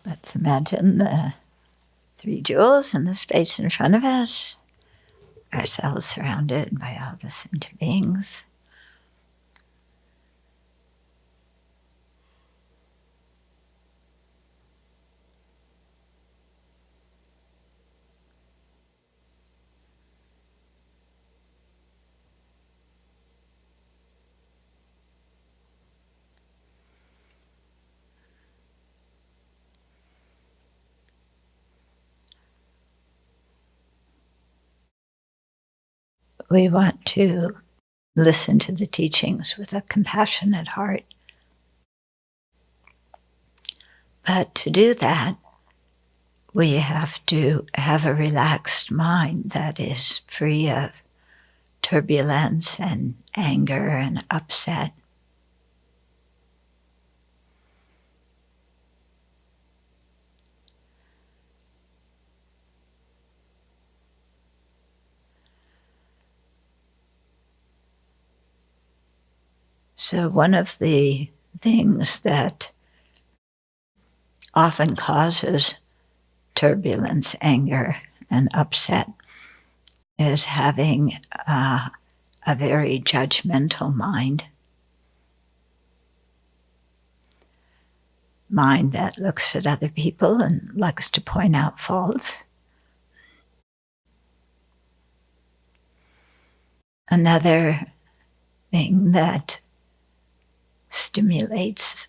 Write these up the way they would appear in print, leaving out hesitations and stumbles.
Let's imagine the three jewels in the space in front of us, ourselves surrounded by all the sentient beings. We want to listen to the teachings with a compassionate heart. But to do that, we have to have a relaxed mind that is free of turbulence and anger and upset. So one of the things that often causes turbulence, anger, and upset is having a very judgmental mind that looks at other people and likes to point out faults. Another thing that stimulates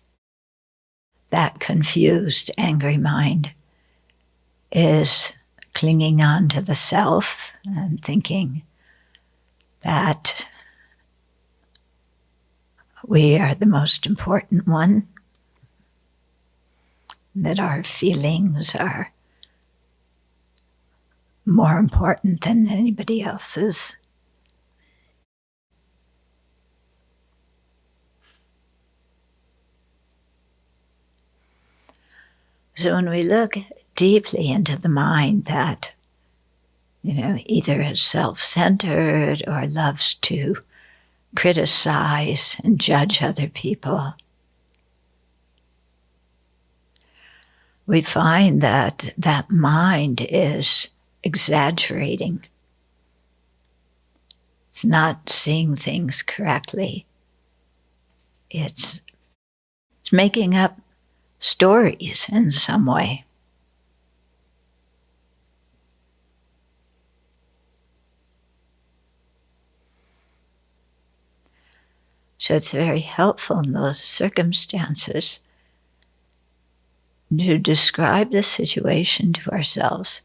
that confused, angry mind is clinging on to the self and thinking that we are the most important one, that our feelings are more important than anybody else's. So when we look deeply into the mind that, either is self-centered or loves to criticize and judge other people, we find that that mind is exaggerating. It's not seeing things correctly. It's making up stories in some way. So it's very helpful in those circumstances to describe the situation to ourselves,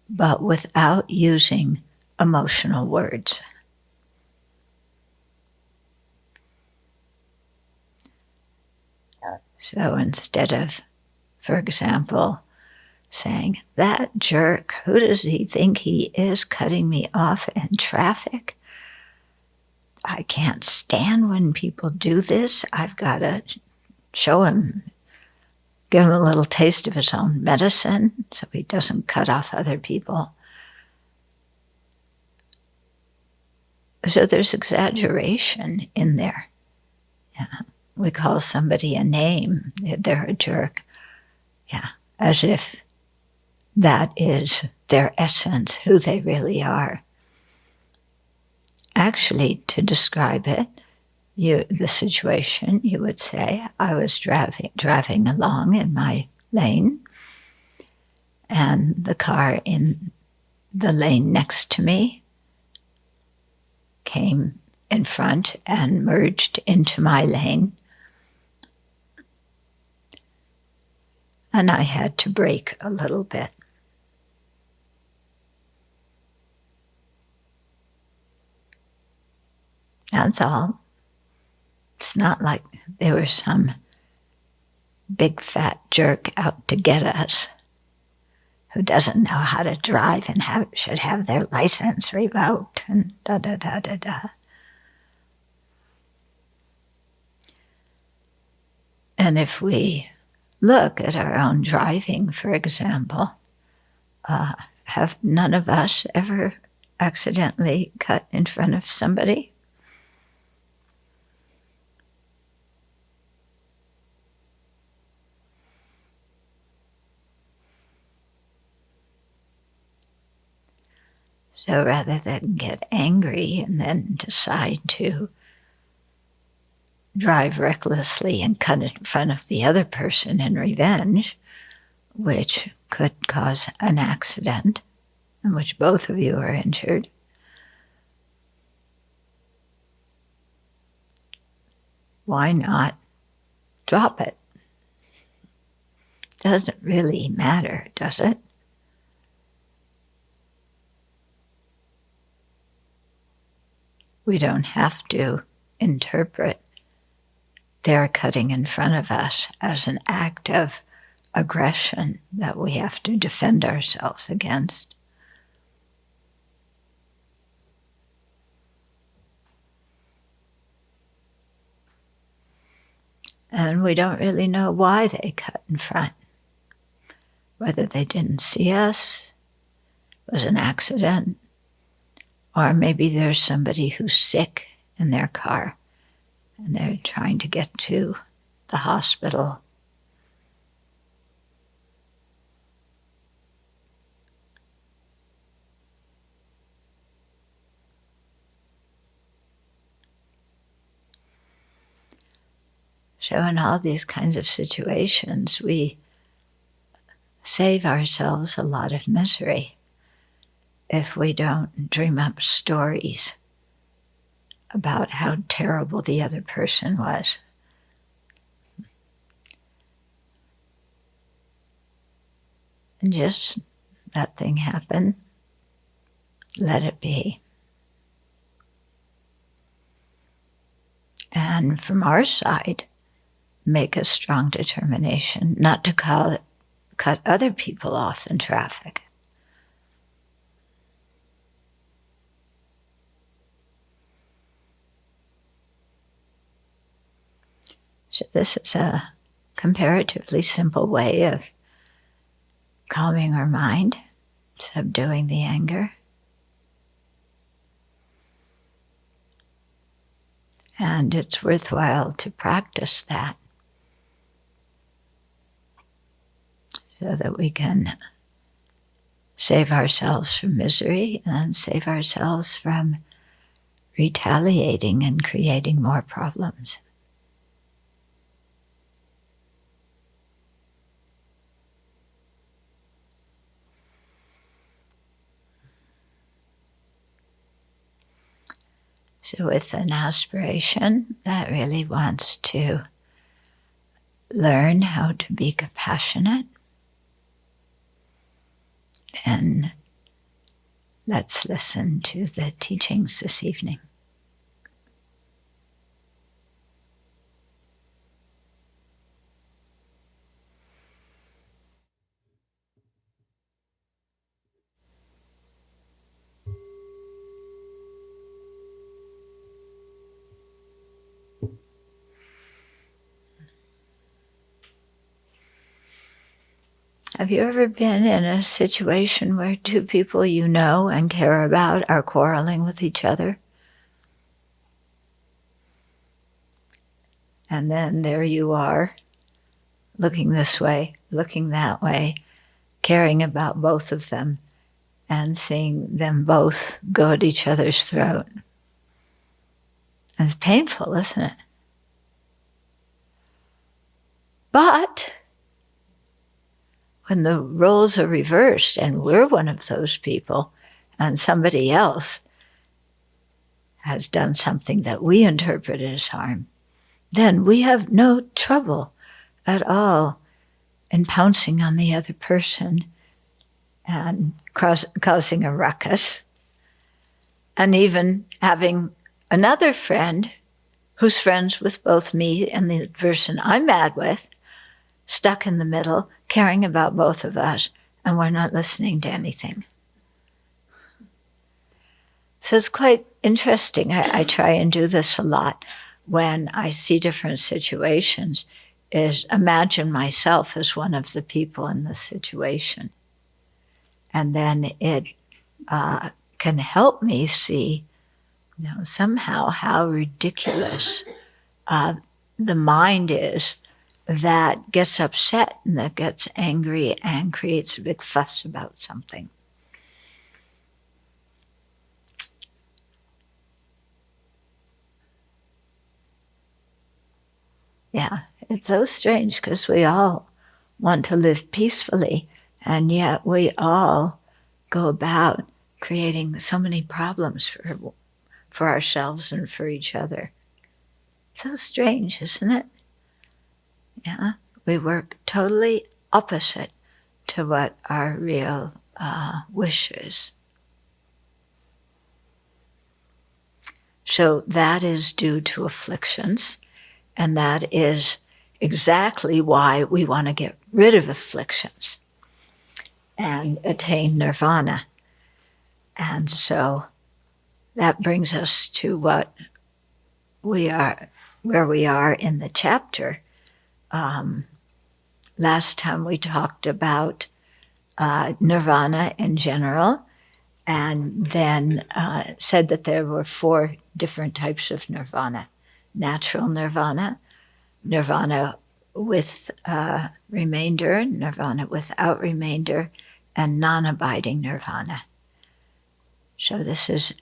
but without using emotional words. So instead of, for example, saying, "That jerk, who does he think he is cutting me off in traffic? I can't stand when people do this. I've got to show him, give him a little taste of his own medicine so he doesn't cut off other people." So there's exaggeration in there. Yeah. We call somebody a name, they're a jerk. Yeah, as if that is their essence, who they really are. Actually, to describe it, the situation, you would say, I was driving along in my lane, and the car in the lane next to me came in front and merged into my lane. And I had to brake a little bit. That's all. It's not like they were some big fat jerk out to get us who doesn't know how to drive and should have their license revoked and da-da-da-da-da. And if we look at our own driving, for example, have none of us ever accidentally cut in front of somebody? So rather than get angry and then decide to drive recklessly and cut in front of the other person in revenge, which could cause an accident in which both of you are injured, why not drop it? Doesn't really matter, does it? We don't have to interpret their cutting in front of us as an act of aggression that we have to defend ourselves against. And we don't really know why they cut in front. Whether they didn't see us, was an accident, or maybe there's somebody who's sick in their car and they're trying to get to the hospital. So in all these kinds of situations, we save ourselves a lot of misery if we don't dream up stories about how terrible the other person was. And just that thing happen, let it be. And from our side, make a strong determination not to cut other people off in traffic. So this is a comparatively simple way of calming our mind, subduing the anger. And it's worthwhile to practice that so that we can save ourselves from misery and save ourselves from retaliating and creating more problems. So with an aspiration that really wants to learn how to be compassionate, then let's listen to the teachings this evening. Have you ever been in a situation where two people you know and care about are quarreling with each other? And then there you are, looking this way, looking that way, caring about both of them, and seeing them both go at each other's throat. And it's painful, isn't it? But when the roles are reversed and we're one of those people and somebody else has done something that we interpret as harm, then we have no trouble at all in pouncing on the other person and causing a ruckus, and even having another friend who's friends with both me and the person I'm mad with, stuck in the middle, caring about both of us, and we're not listening to anything. So it's quite interesting. I try and do this a lot when I see different situations, is imagine myself as one of the people in the situation. And then it can help me see, somehow how ridiculous the mind is that gets upset and that gets angry and creates a big fuss about something. Yeah, it's so strange because we all want to live peacefully, and yet we all go about creating so many problems for ourselves and for each other. So strange, isn't it? Yeah, we work totally opposite to what our real wish is. So that is due to afflictions, and that is exactly why we want to get rid of afflictions and attain nirvana. And so that brings us to where we are in the chapter. Last time we talked about nirvana in general, and then said that there were 4 different types of nirvana: natural nirvana, nirvana with remainder, nirvana without remainder, and non-abiding nirvana. So this is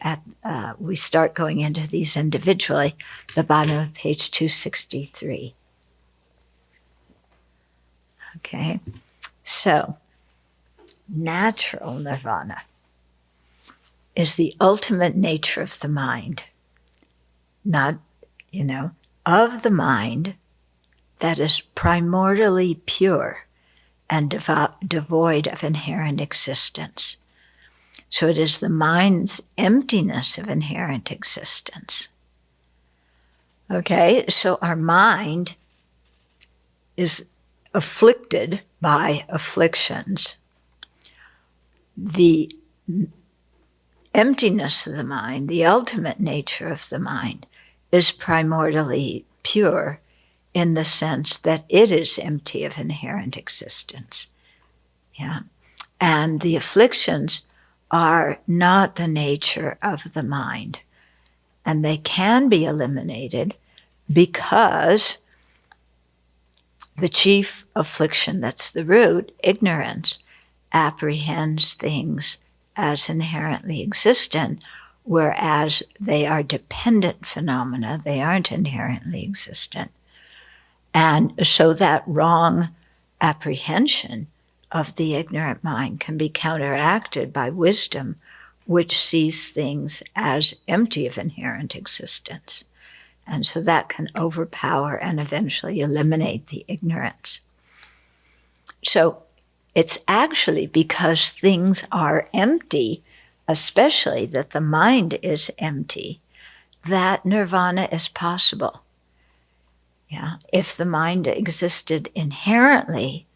we start going into these individually, the bottom of page 263. Okay, so natural nirvana is the ultimate nature of the mind, not, of the mind that is primordially pure and devoid of inherent existence. So it is the mind's emptiness of inherent existence. Okay, so our mind is afflicted by afflictions. The emptiness of the mind, the ultimate nature of the mind, is primordially pure in the sense that it is empty of inherent existence. Yeah. And the afflictions are not the nature of the mind. And they can be eliminated because the chief affliction, that's the root, ignorance, apprehends things as inherently existent, whereas they are dependent phenomena, they aren't inherently existent. And so that wrong apprehension of the ignorant mind can be counteracted by wisdom, which sees things as empty of inherent existence. And so that can overpower and eventually eliminate the ignorance. So it's actually because things are empty, especially that the mind is empty, that nirvana is possible. Yeah, if the mind existed inherently,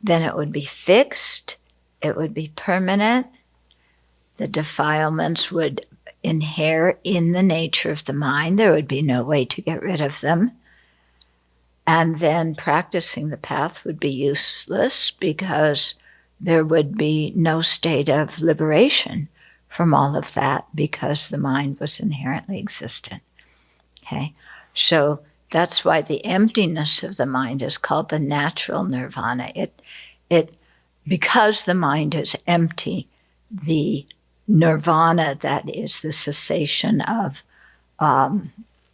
then it would be fixed, it would be permanent, the defilements would inhere in the nature of the mind, there would be no way to get rid of them. And then practicing the path would be useless because there would be no state of liberation from all of that because the mind was inherently existent. Okay, so that's why the emptiness of the mind is called the natural nirvana. Because the mind is empty, the nirvana, that is the cessation of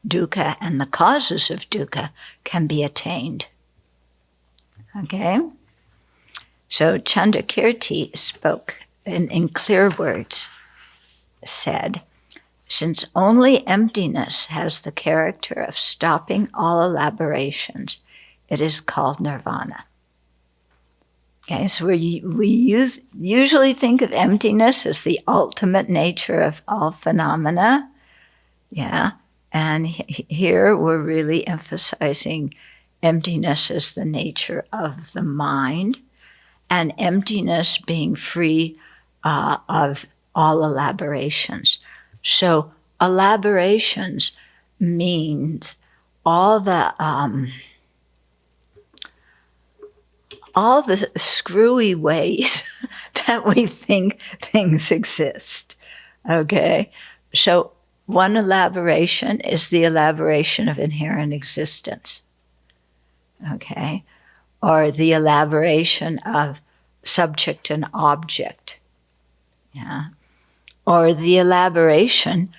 dukkha and the causes of dukkha, can be attained. Okay? So Chandrakirti spoke in clear words, said, since only emptiness has the character of stopping all elaborations, it is called nirvana. Okay, so we usually think of emptiness as the ultimate nature of all phenomena. Yeah, and here we're really emphasizing emptiness as the nature of the mind, and emptiness being free of all elaborations. So elaborations means all the screwy ways that we think things exist. Okay, so one elaboration is the elaboration of inherent existence. Okay, or the elaboration of subject and object. Yeah. Or the elaboration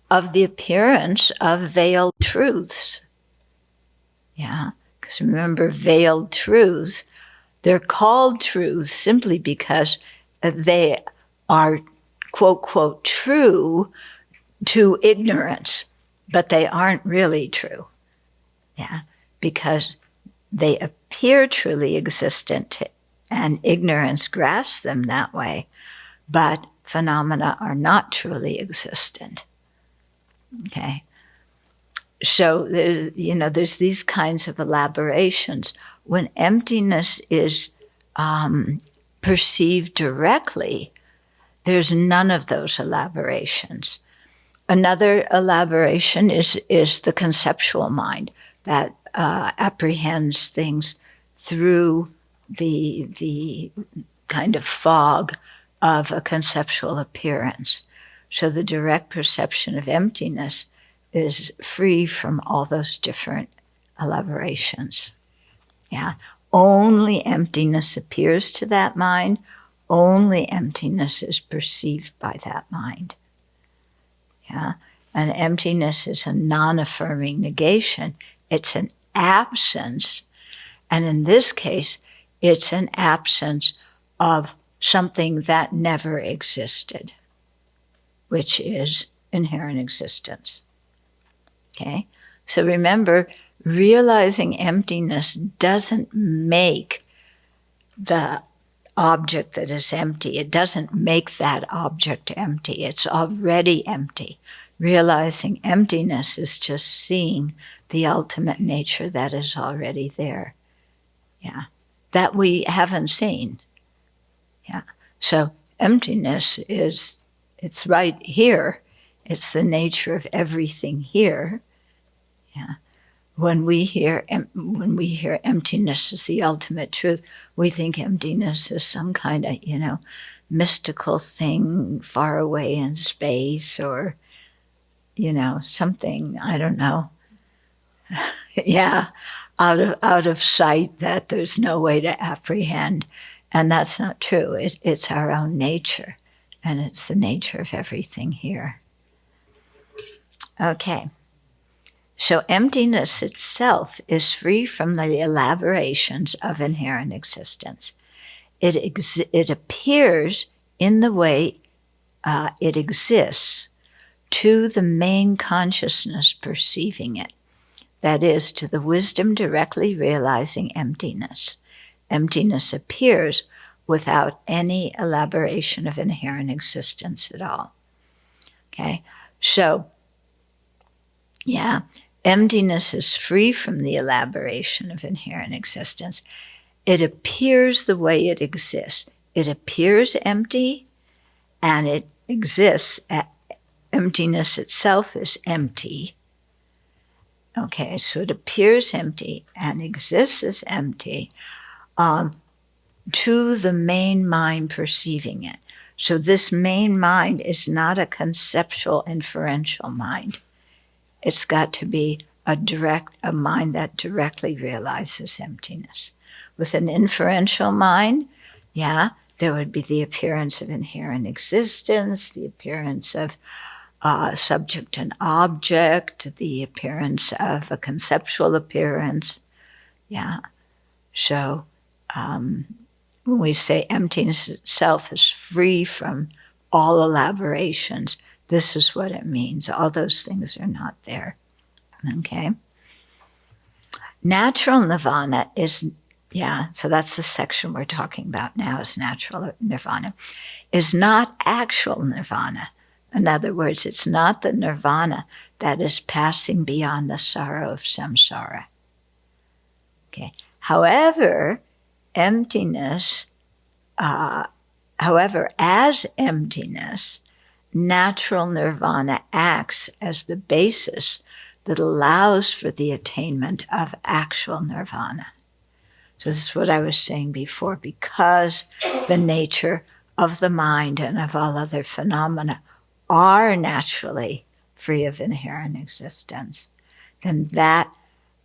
of the appearance of veiled truths. Yeah, because remember, veiled truths, they're called truths simply because they are, quote, quote, true to ignorance, but they aren't really true. Yeah, because they appear truly existent and ignorance grasps them that way, but phenomena are not truly existent. Okay. So there's these kinds of elaborations. When emptiness is perceived directly, there's none of those elaborations. Another elaboration is the conceptual mind that apprehends things through the kind of fog of a conceptual appearance. So the direct perception of emptiness is free from all those different elaborations. Yeah. Only emptiness appears to that mind. Only emptiness is perceived by that mind. Yeah. And emptiness is a non-affirming negation. It's an absence. And in this case, it's an absence of something that never existed, which is inherent existence. Okay? So remember, realizing emptiness doesn't make the object that is empty. It doesn't make that object empty. It's already empty. Realizing emptiness is just seeing the ultimate nature that is already there. Yeah. That we haven't seen. Yeah. So emptiness it's right here. It's the nature of everything here. Yeah. When we hear emptiness is the ultimate truth, we think emptiness is some kind of, mystical thing far away in space or, something, I don't know. Yeah, out of sight that there's no way to apprehend. And that's not true. It's our own nature, and it's the nature of everything here. Okay. So emptiness itself is free from the elaborations of inherent existence. It appears in the way it exists to the main consciousness perceiving it. That is, to the wisdom directly realizing emptiness. Emptiness appears without any elaboration of inherent existence at all. Okay? So, yeah, emptiness is free from the elaboration of inherent existence. It appears the way it exists. It appears empty, and it exists. Emptiness itself is empty. Okay, so it appears empty and exists as empty to the main mind perceiving it. So this main mind is not a conceptual inferential mind. It's got to be a mind that directly realizes emptiness. With an inferential mind, yeah, there would be the appearance of inherent existence, the appearance of subject and object, the appearance of a conceptual appearance. Yeah. So when we say emptiness itself is free from all elaborations, this is what it means. All those things are not there. Okay? Natural nirvana is, so that's the section we're talking about now, is natural nirvana, is not actual nirvana. In other words, it's not the nirvana that is passing beyond the sorrow of samsara. Okay. However, as emptiness, natural nirvana acts as the basis that allows for the attainment of actual nirvana. So this is what I was saying before. Because the nature of the mind and of all other phenomena are naturally free of inherent existence, then that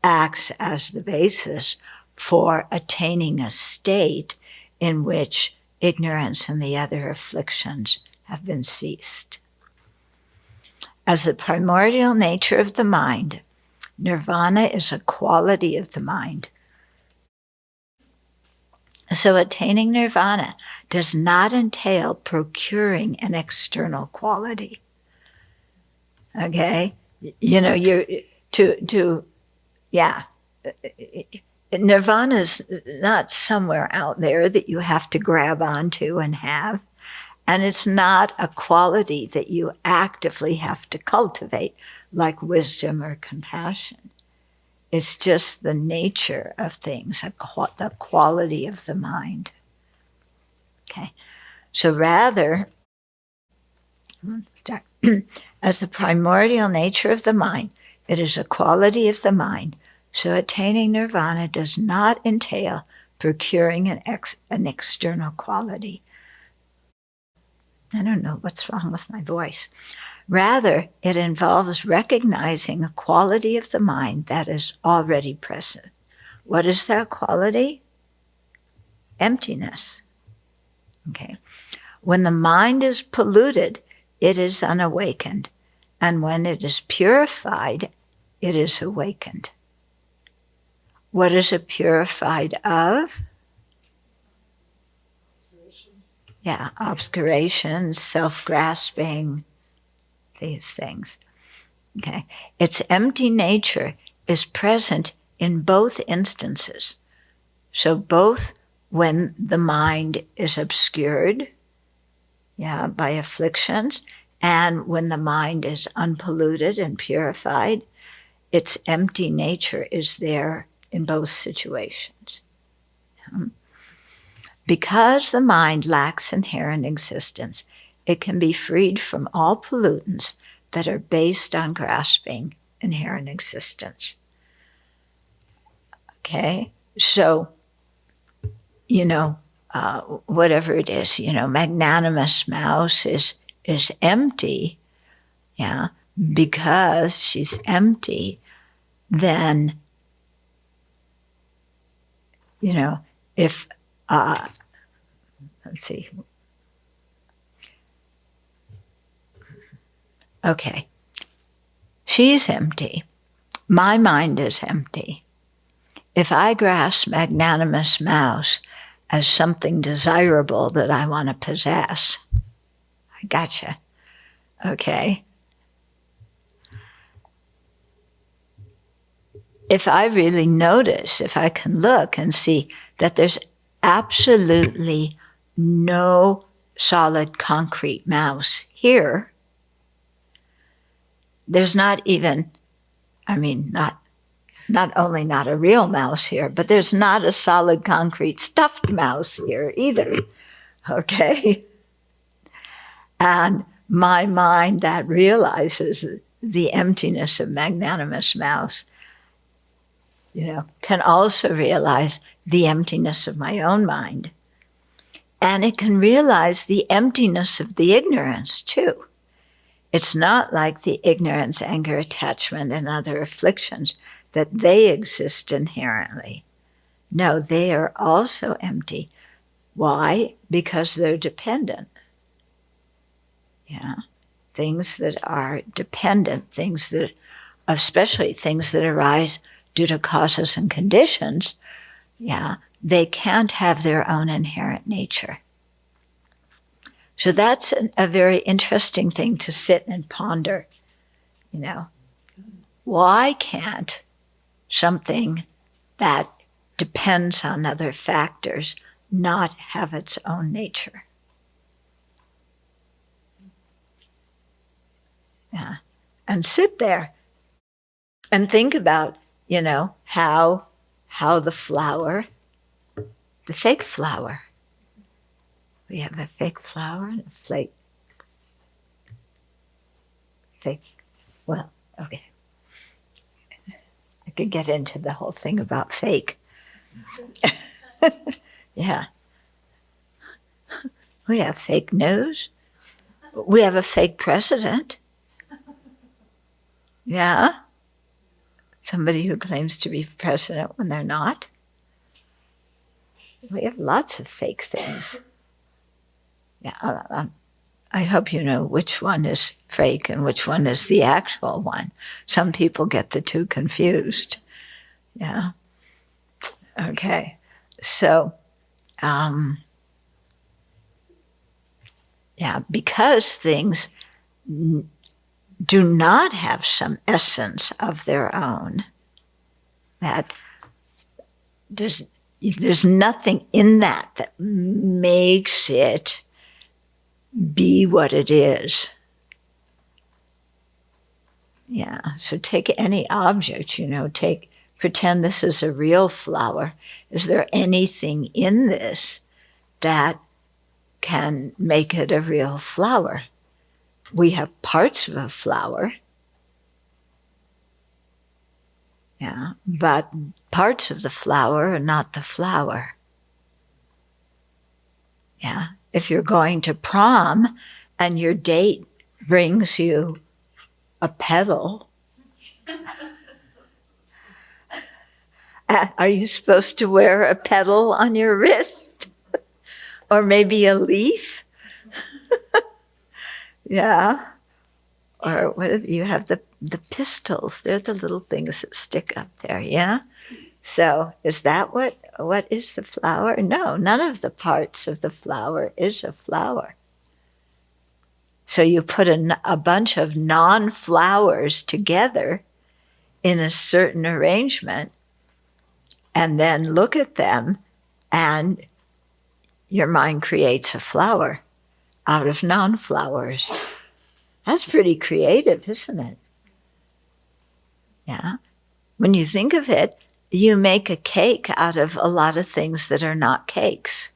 acts as the basis for attaining a state in which ignorance and the other afflictions have been ceased. As the primordial nature of the mind, Nirvana is a quality of the mind. So attaining nirvana does not entail procuring an external quality. Okay? You know, nirvana is not somewhere out there that you have to grab onto and have. And it's not a quality that you actively have to cultivate, like wisdom or compassion. It's just the nature of things, the quality of the mind. Okay, so rather, as the primordial nature of the mind, it is a quality of the mind. So attaining nirvana does not entail procuring an external quality. I don't know what's wrong with my voice. Rather, it involves recognizing a quality of the mind that is already present. What is that quality? Emptiness. Okay. When the mind is polluted, it is unawakened. And when it is purified, it is awakened. What is it purified of? Yeah, obscurations, self-grasping, these things. Okay. Its empty nature is present in both instances. So both when the mind is obscured, by afflictions, and when the mind is unpolluted and purified, its empty nature is there in both situations. Because the mind lacks inherent existence, it can be freed from all pollutants that are based on grasping inherent existence. Okay? So, whatever it is, magnanimous mouse is empty, because she's empty, then, if, let's see. Okay. She's empty. My mind is empty. If I grasp magnanimous mouse as something desirable that I want to possess, I gotcha. Okay. If I really notice, if I can look and see that there's absolutely no solid concrete mouse here, there's not even, not only not a real mouse here, but there's not a solid concrete stuffed mouse here either. Okay? And my mind that realizes the emptiness of magnanimous mouse, can also realize the emptiness of my own mind. And it can realize the emptiness of the ignorance too. It's not like the ignorance, anger, attachment, and other afflictions that they exist inherently. No, they are also empty. Why? Because they're dependent. Things that are dependent, things that, especially things that arise due to causes and conditions, they can't have their own inherent nature. So that's a very interesting thing to sit and ponder. Why can't something that depends on other factors not have its own nature? And sit there and think about, how the flower, the fake flower, we have a fake flower and a fake, well, okay. I could get into the whole thing about fake. Yeah. We have fake news. We have a fake president. Yeah. Somebody who claims to be president when they're not. We have lots of fake things. I hope you know which one is fake and which one is the actual one. Some people get the two confused. Yeah. Okay. So, because things do not have some essence of their own, that there's nothing in that makes it be what it is. Yeah, so take any object, pretend this is a real flower. Is there anything in this that can make it a real flower? We have parts of a flower, but parts of the flower are not the flower. Yeah, if you're going to prom and your date brings you a petal, are you supposed to wear a petal on your wrist? Or maybe a leaf? Yeah. Or you have the pistils. They're the little things that stick up there, yeah? So is that what is the flower? No, none of the parts of the flower is a flower. So you put a bunch of non-flowers together in a certain arrangement and then look at them and your mind creates a flower out of non-flowers. That's pretty creative, isn't it? Yeah. When you think of it, you make a cake out of a lot of things that are not cakes.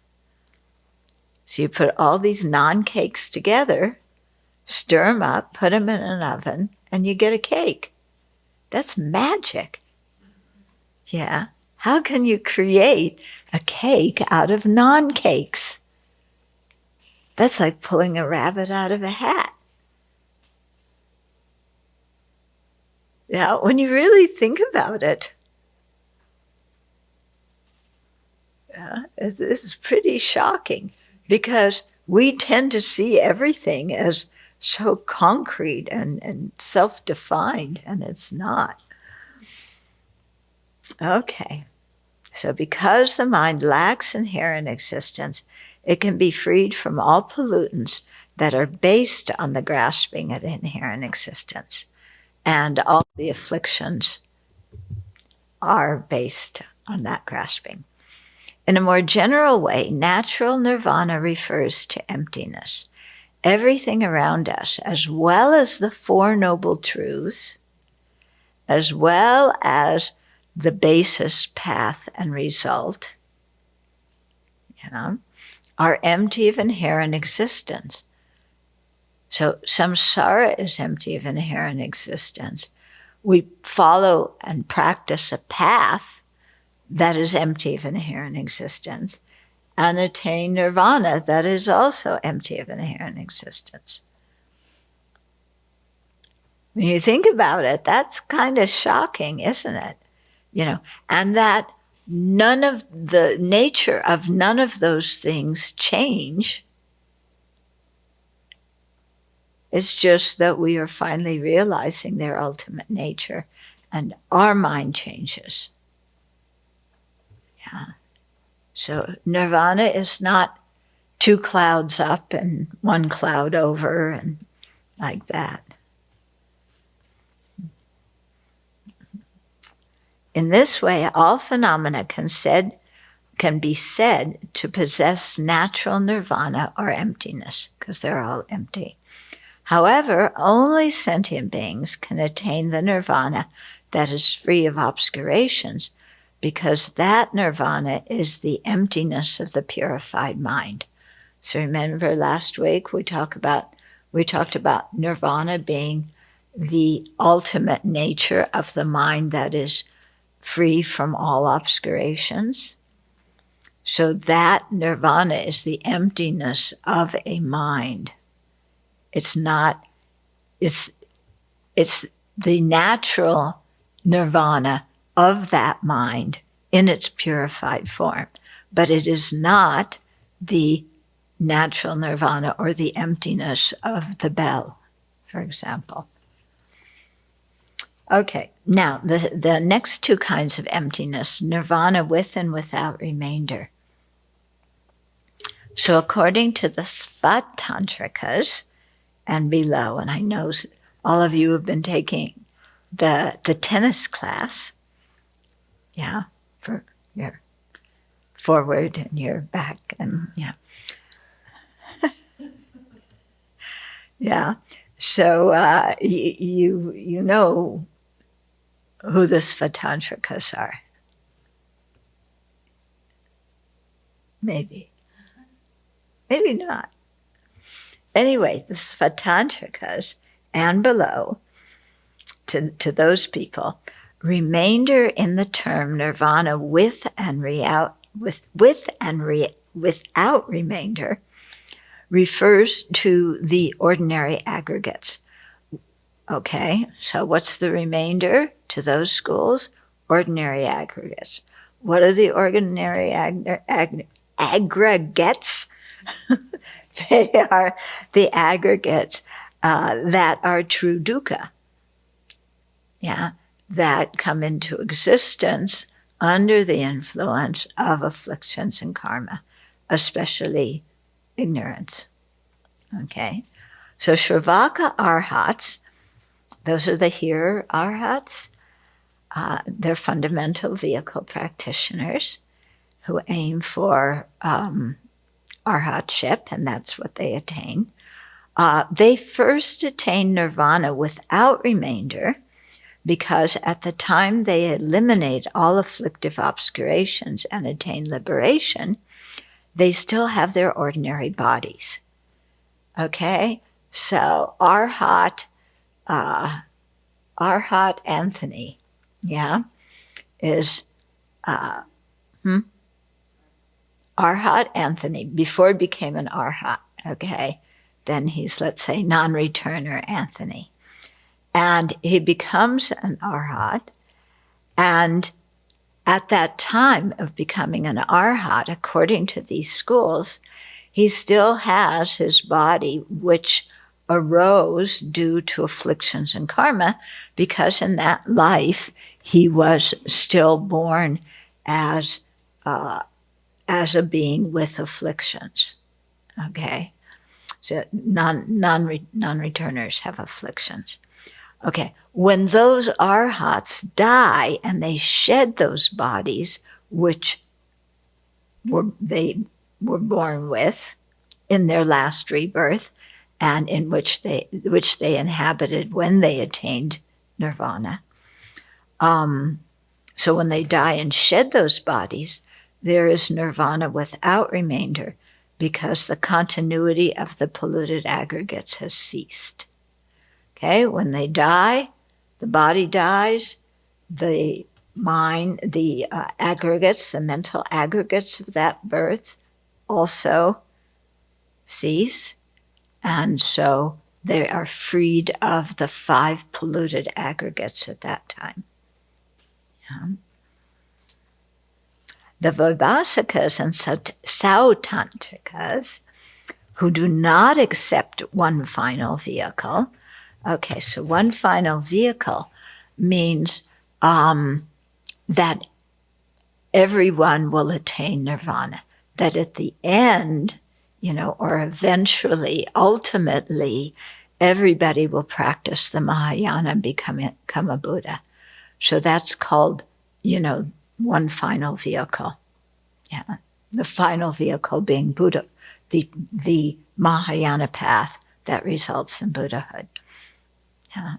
So you put all these non-cakes together, stir them up, put them in an oven, and you get a cake. That's magic. Yeah. How can you create a cake out of non-cakes? That's like pulling a rabbit out of a hat. Yeah, when you really think about it, this is pretty shocking because we tend to see everything as so concrete and self-defined, and it's not. Okay, so because the mind lacks inherent existence, it can be freed from all pollutants that are based on the grasping at inherent existence. And all the afflictions are based on that grasping. In a more general way, natural nirvana refers to emptiness. Everything around us, as well as the Four Noble Truths, as well as the basis, path, and result, are empty of inherent existence. So samsara is empty of inherent existence. We follow and practice a path that is empty of inherent existence and attain nirvana that is also empty of inherent existence. When you think about it, that's kind of shocking, isn't it? And that none of the nature of none of those things change. It's just that we are finally realizing their ultimate nature and our mind changes. Yeah. So nirvana is not two clouds up and one cloud over and like that. In this way, all phenomena can be said to possess natural nirvana or emptiness, because they're all empty. However, only sentient beings can attain the nirvana that is free of obscurations, because that nirvana is the emptiness of the purified mind. So remember last week we talked about nirvana being the ultimate nature of the mind that is free from all obscurations. So that nirvana is the emptiness of a mind. It's the natural nirvana of that mind in its purified form, but it is not the natural nirvana or the emptiness of the bell, for example. Okay, now the next two kinds of emptiness, nirvana with and without remainder. So according to the Svatantrikas and below, and I know all of you have been taking the tennis class, yeah, for your forward and your back and yeah. Yeah, so you know who the Svatantrikas are. Maybe not. Anyway, the Svatantrikas and below, to those people, remainder in the term nirvana without remainder refers to the ordinary aggregates. Okay, so what's the remainder to those schools? Ordinary aggregates. What are the ordinary aggregates? They are the aggregates that are true dukkha. Yeah, that come into existence under the influence of afflictions and karma, especially ignorance. Okay, so Shravaka arhats, those are the here arhats. They're fundamental vehicle practitioners who aim for arhatship, and that's what they attain. They first attain nirvana without remainder because at the time they eliminate all afflictive obscurations and attain liberation, they still have their ordinary bodies. Okay? So Arhat Anthony, yeah, is Arhat Anthony, before he became an Arhat, okay? Then he's, let's say, non-returner Anthony. And he becomes an Arhat, and at that time of becoming an Arhat, according to these schools, he still has his body, which arose due to afflictions and karma, because in that life he was still born as a being with afflictions. Okay, so non-returners have afflictions. Okay, when those arhats die and they shed those bodies which they were born with in their last rebirth, and in which they inhabited when they attained nirvana. So when they die and shed those bodies, there is nirvana without remainder, because the continuity of the polluted aggregates has ceased. Okay, when they die, the body dies, the mind, the aggregates, the mental aggregates of that birth also cease, and so they are freed of the 5 polluted aggregates at that time. Yeah. The Vaibhasikas and Sautrantikas, who do not accept one final vehicle. Okay, so one final vehicle means that everyone will attain nirvana, that at the end, or eventually, ultimately, everybody will practice the Mahayana and become a Buddha. So that's called, one final vehicle. Yeah, the final vehicle being Buddha, the Mahayana path that results in Buddhahood. Yeah.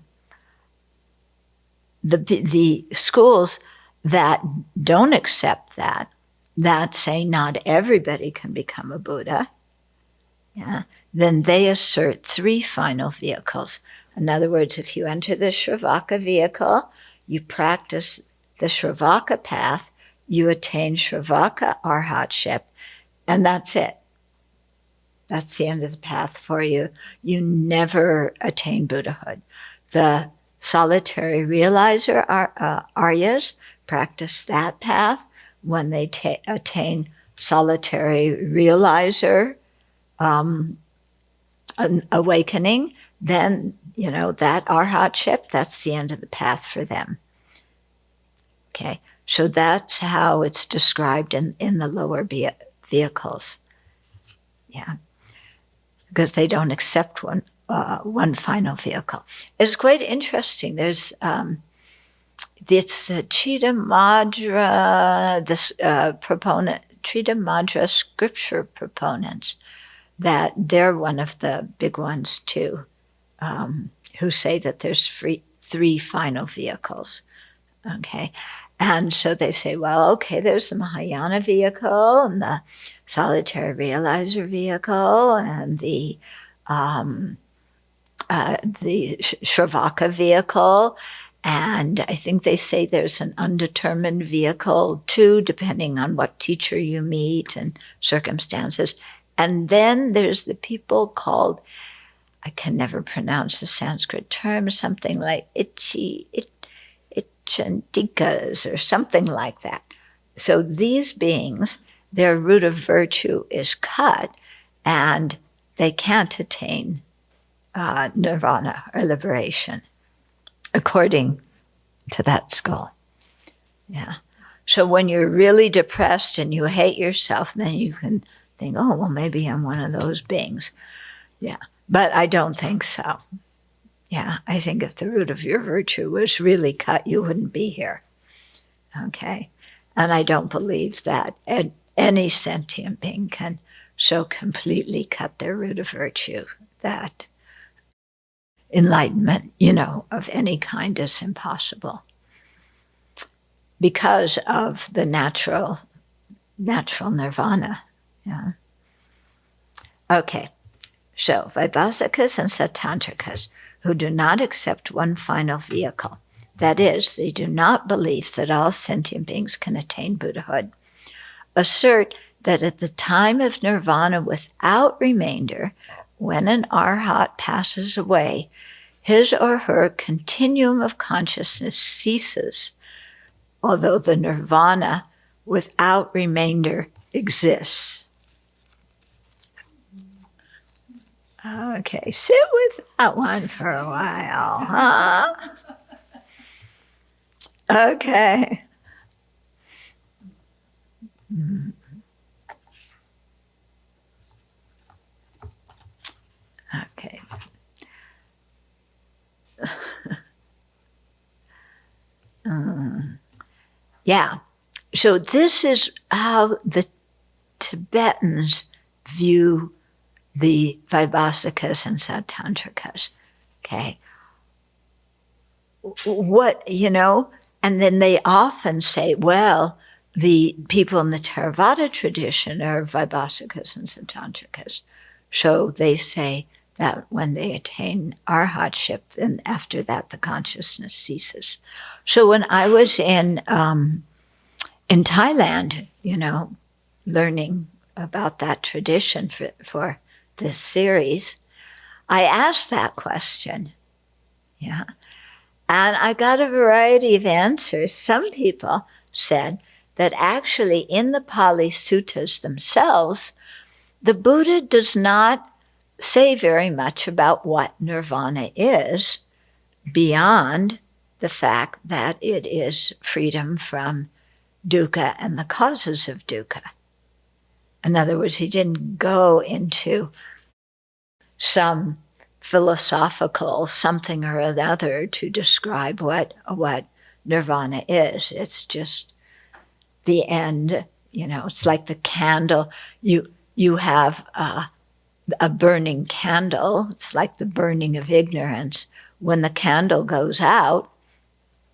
The schools that don't accept that say not everybody can become a Buddha, yeah, then they assert 3 final vehicles. In other words, if you enter the Shravaka vehicle, you practice the Shravaka path, you attain Shravaka arhatship, and that's it. That's the end of the path for you. You never attain Buddhahood. The solitary realizer Aryas practice that path. When they attain solitary realizer an awakening, then, that arhatship, that's the end of the path for them. Okay, so that's how it's described in the lower vehicles. Yeah, because they don't accept one final vehicle. It's quite interesting. There's it's the Chittamadra, Chittamadra scripture proponents, that they're one of the big ones too, who say that there's three final vehicles. Okay. And so they say, well, okay, there's the Mahayana vehicle and the solitary realizer vehicle and the Shravaka vehicle. And I think they say there's an undetermined vehicle too, depending on what teacher you meet and circumstances. And then there's the people called, I can never pronounce the Sanskrit term, something like Ichantikas or something like that. So these beings, their root of virtue is cut and they can't attain nirvana or liberation, according to that school. Yeah. So when you're really depressed and you hate yourself, then you can think, oh, well, maybe I'm one of those beings. Yeah. But I don't think so. Yeah. I think if the root of your virtue was really cut, you wouldn't be here. Okay. And I don't believe that any sentient being can so completely cut their root of virtue that enlightenment, of any kind is impossible because of the natural nirvana. Yeah. Okay. So, Vaibhasikas and Sautrantikas, who do not accept one final vehicle, that is, they do not believe that all sentient beings can attain Buddhahood, assert that at the time of nirvana without remainder, when an arhat passes away, his or her continuum of consciousness ceases, although the nirvana without remainder exists. Okay, sit with that one for a while, huh? Okay. Okay. Yeah. So this is how the Tibetans view the Vaibhasikas and Sautrantikas. Okay. And then they often say, well, the people in the Theravada tradition are Vaibhasikas and Sautrantikas. So they say that when they attain arhatship, then after that the consciousness ceases. So when I was in Thailand, learning about that tradition for this series, I asked that question. Yeah. And I got a variety of answers. Some people said that actually in the Pali Suttas themselves, the Buddha does not say very much about what nirvana is beyond the fact that it is freedom from dukkha and the causes of dukkha. In other words, he didn't go into some philosophical something or another to describe what nirvana is. It's just the end. It's like the candle. You have a burning candle. It's like the burning of ignorance. When the candle goes out,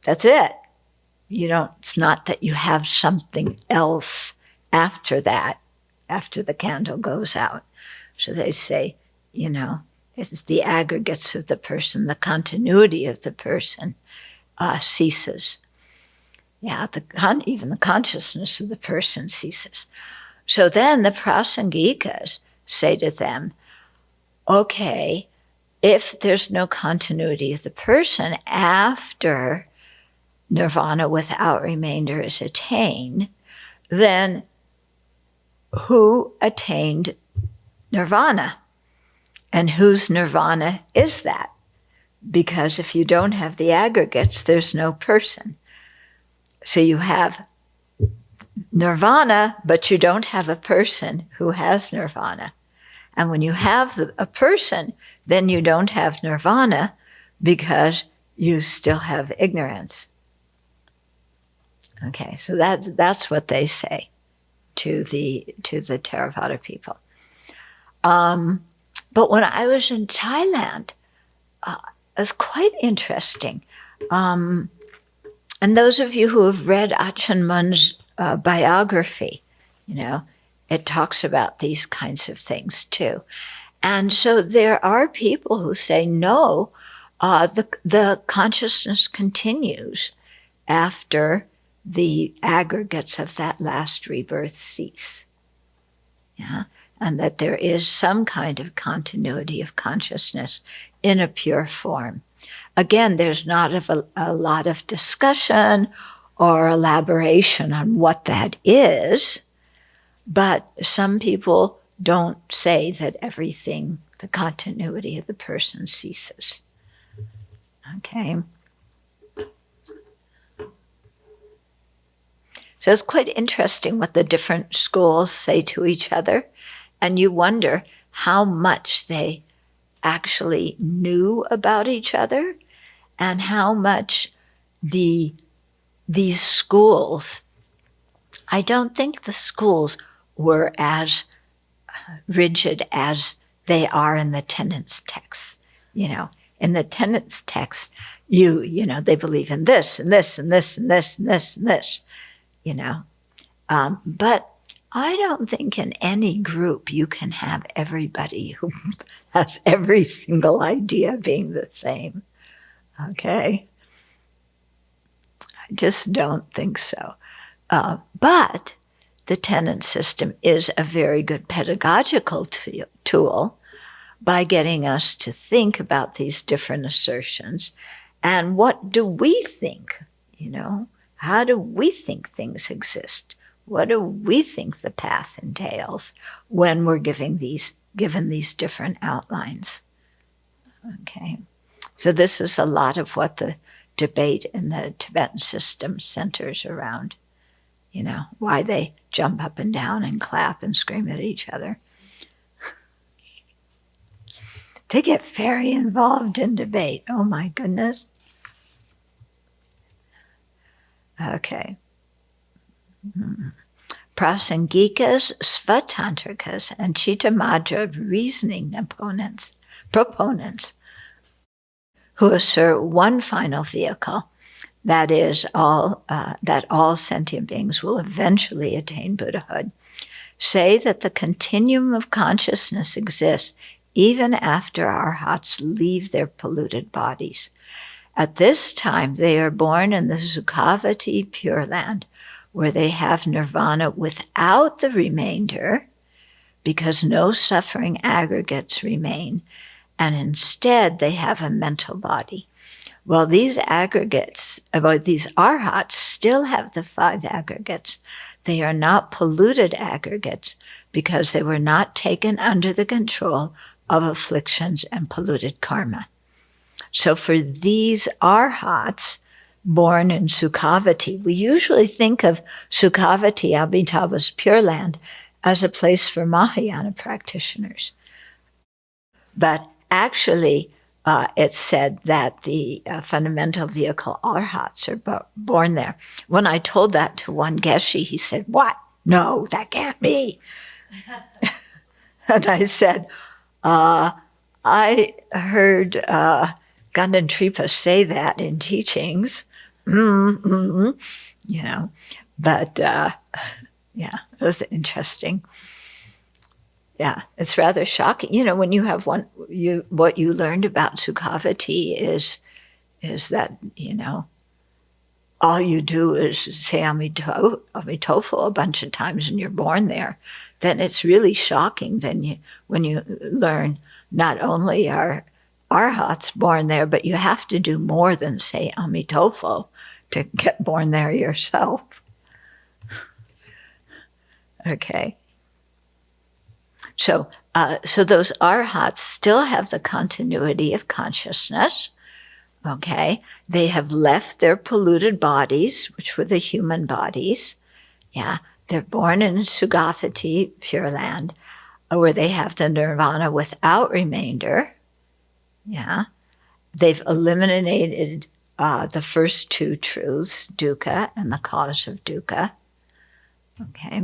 that's it. It's not that you have something else after that, after the candle goes out. So they say, it's the aggregates of the person, the continuity of the person ceases. Yeah, even the consciousness of the person ceases. So then the Prasangikas say to them, okay, if there's no continuity of the person after nirvana without remainder is attained, then who attained nirvana. And whose nirvana is that? Because if you don't have the aggregates, there's no person. So you have nirvana, but you don't have a person who has nirvana. And when you have a person, then you don't have nirvana because you still have ignorance. Okay, so that's what they say to the Theravada people. But when I was in Thailand, it was quite interesting. And those of you who have read Ajahn Mun's biography, it talks about these kinds of things too. And so there are people who say, no, the consciousness continues after the aggregates of that last rebirth cease. Yeah? And that there is some kind of continuity of consciousness in a pure form. Again, there's not a lot of discussion or elaboration on what that is, but some people don't say that everything, the continuity of the person ceases. Okay. So it's quite interesting what the different schools say to each other, and you wonder how much they actually knew about each other and how much these schools, I don't think the schools were as rigid as they are in the tenets texts. In the tenets text, they believe in this and this and this and this and this and this, But I don't think in any group you can have everybody who has every single idea being the same. Okay? I just don't think so. But the tenet system is a very good pedagogical tool by getting us to think about these different assertions and what do we think, How do we think things exist? What do we think the path entails when we're given these different outlines? Okay. So this is a lot of what the debate in the Tibetan system centers around. Why they jump up and down and clap and scream at each other. They get very involved in debate. Oh my goodness. Okay. Prasangikas, Svatantrikas, and Chittamadra reasoning proponents, who assert one final vehicle, that is, that all sentient beings will eventually attain Buddhahood, say that the continuum of consciousness exists even after arhats leave their polluted bodies. At this time, they are born in the Sukhavati Pure Land, where they have nirvana without the remainder, because no suffering aggregates remain, and instead they have a mental body. Well, these arhats still have the 5 aggregates. They are not polluted aggregates because they were not taken under the control of afflictions and polluted karma. So for these arhats born in Sukhavati, we usually think of Sukhavati, Amitabha's Pure Land, as a place for Mahayana practitioners. But actually, it's said that the fundamental vehicle arhats are born there. When I told that to one geshe, he said, "What? No, that can't be." And I said, I heard Ganden Tripa say that in teachings, but yeah, it was interesting. Yeah, it's rather shocking. When you have what you learned about Sukhavati is that, all you do is say Amitofo a bunch of times and you're born there, then it's really shocking when you learn not only are arhats born there, but you have to do more than say Amitofo to get born there yourself. Okay. So those arhats still have the continuity of consciousness. Okay, they have left their polluted bodies, which were the human bodies. Yeah, they're born in Sukhavati, Pure Land, where they have the Nirvana without remainder. Yeah, they've eliminated the first two truths, dukkha and the cause of dukkha. Okay,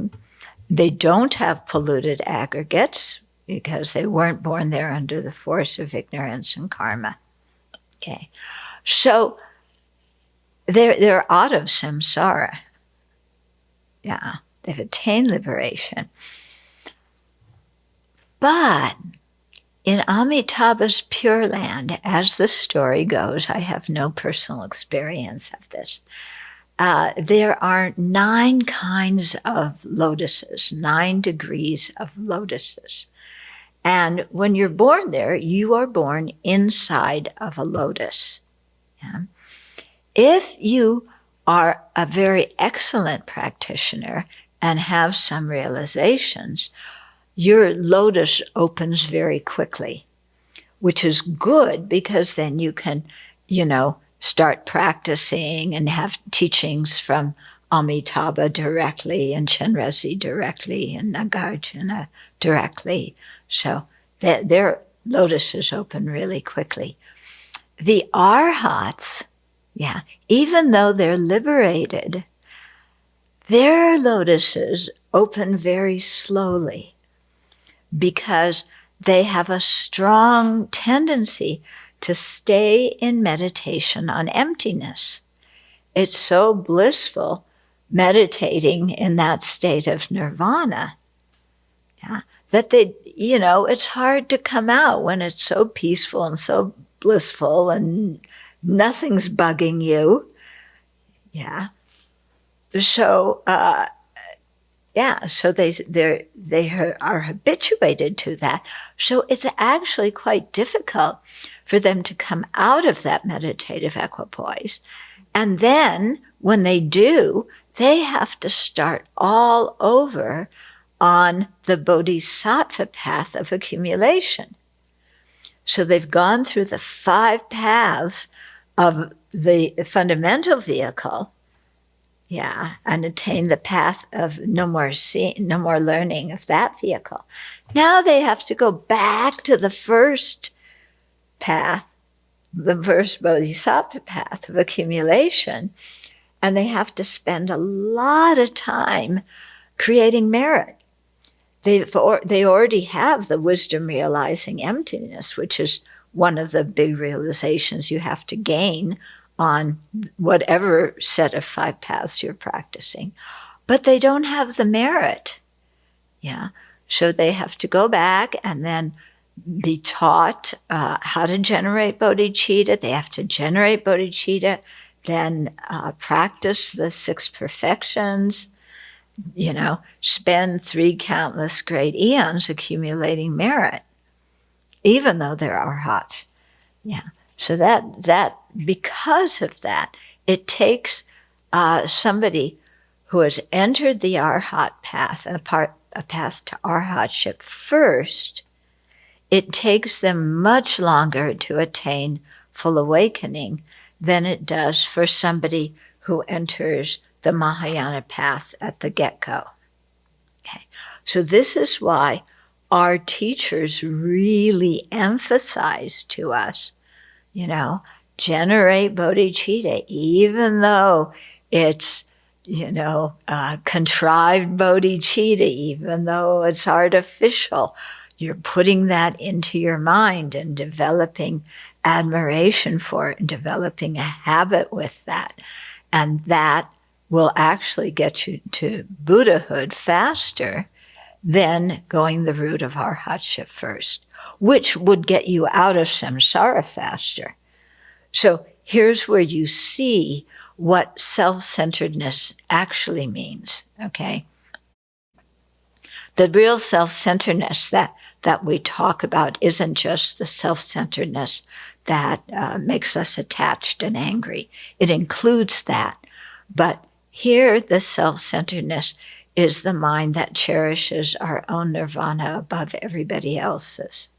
they don't have polluted aggregates because they weren't born there under the force of ignorance and karma. Okay, so they're out of samsara. Yeah, they've attained liberation. But in Amitabha's Pure Land, as the story goes, I have no personal experience of this, there are 9 kinds of lotuses, 9 degrees of lotuses. And when you're born there, you are born inside of a lotus. Yeah? If you are a very excellent practitioner and have some realizations, your lotus opens very quickly, which is good because then you can, start practicing and have teachings from Amitabha directly and Chenrezig directly and Nagarjuna directly. So their lotuses open really quickly. The arhats, even though they're liberated, their lotuses open very slowly because they have a strong tendency to stay in meditation on emptiness. It's so blissful meditating in that state of nirvana, that it's hard to come out when it's so peaceful and so blissful and nothing's bugging you. Yeah. So, so they are habituated to that. So it's actually quite difficult for them to come out of that meditative equipoise. And then when they do, they have to start all over on the bodhisattva path of accumulation. So they've gone through the 5 paths of the fundamental vehicle, and attained the path of no more learning of that vehicle. Now they have to go back to the first path, the first bodhisattva path of accumulation, and they have to spend a lot of time creating merit. They already have the wisdom realizing emptiness, which is one of the big realizations you have to gain on whatever set of 5 paths you're practicing. But they don't have the merit. So they have to go back and then be taught how to generate bodhicitta. They have to generate bodhicitta, then practice the 6 perfections, spend 3 countless great eons accumulating merit, even though they're arhats. So that because of that, it takes somebody who has entered the arhat path, a path to arhatship first, it takes them much longer to attain full awakening than it does for somebody who enters the Mahayana path at the get-go. Okay. So this is why our teachers really emphasize to us, generate bodhicitta, even though it's, contrived bodhicitta, even though it's artificial. You're putting that into your mind and developing admiration for it and developing a habit with that. And that will actually get you to Buddhahood faster than going the route of arhatship first, which would get you out of samsara faster. So here's where you see what self-centeredness actually means, okay? The real self-centeredness that we talk about isn't just the self-centeredness that makes us attached and angry. It includes that. But here, the self-centeredness is the mind that cherishes our own nirvana above everybody else's.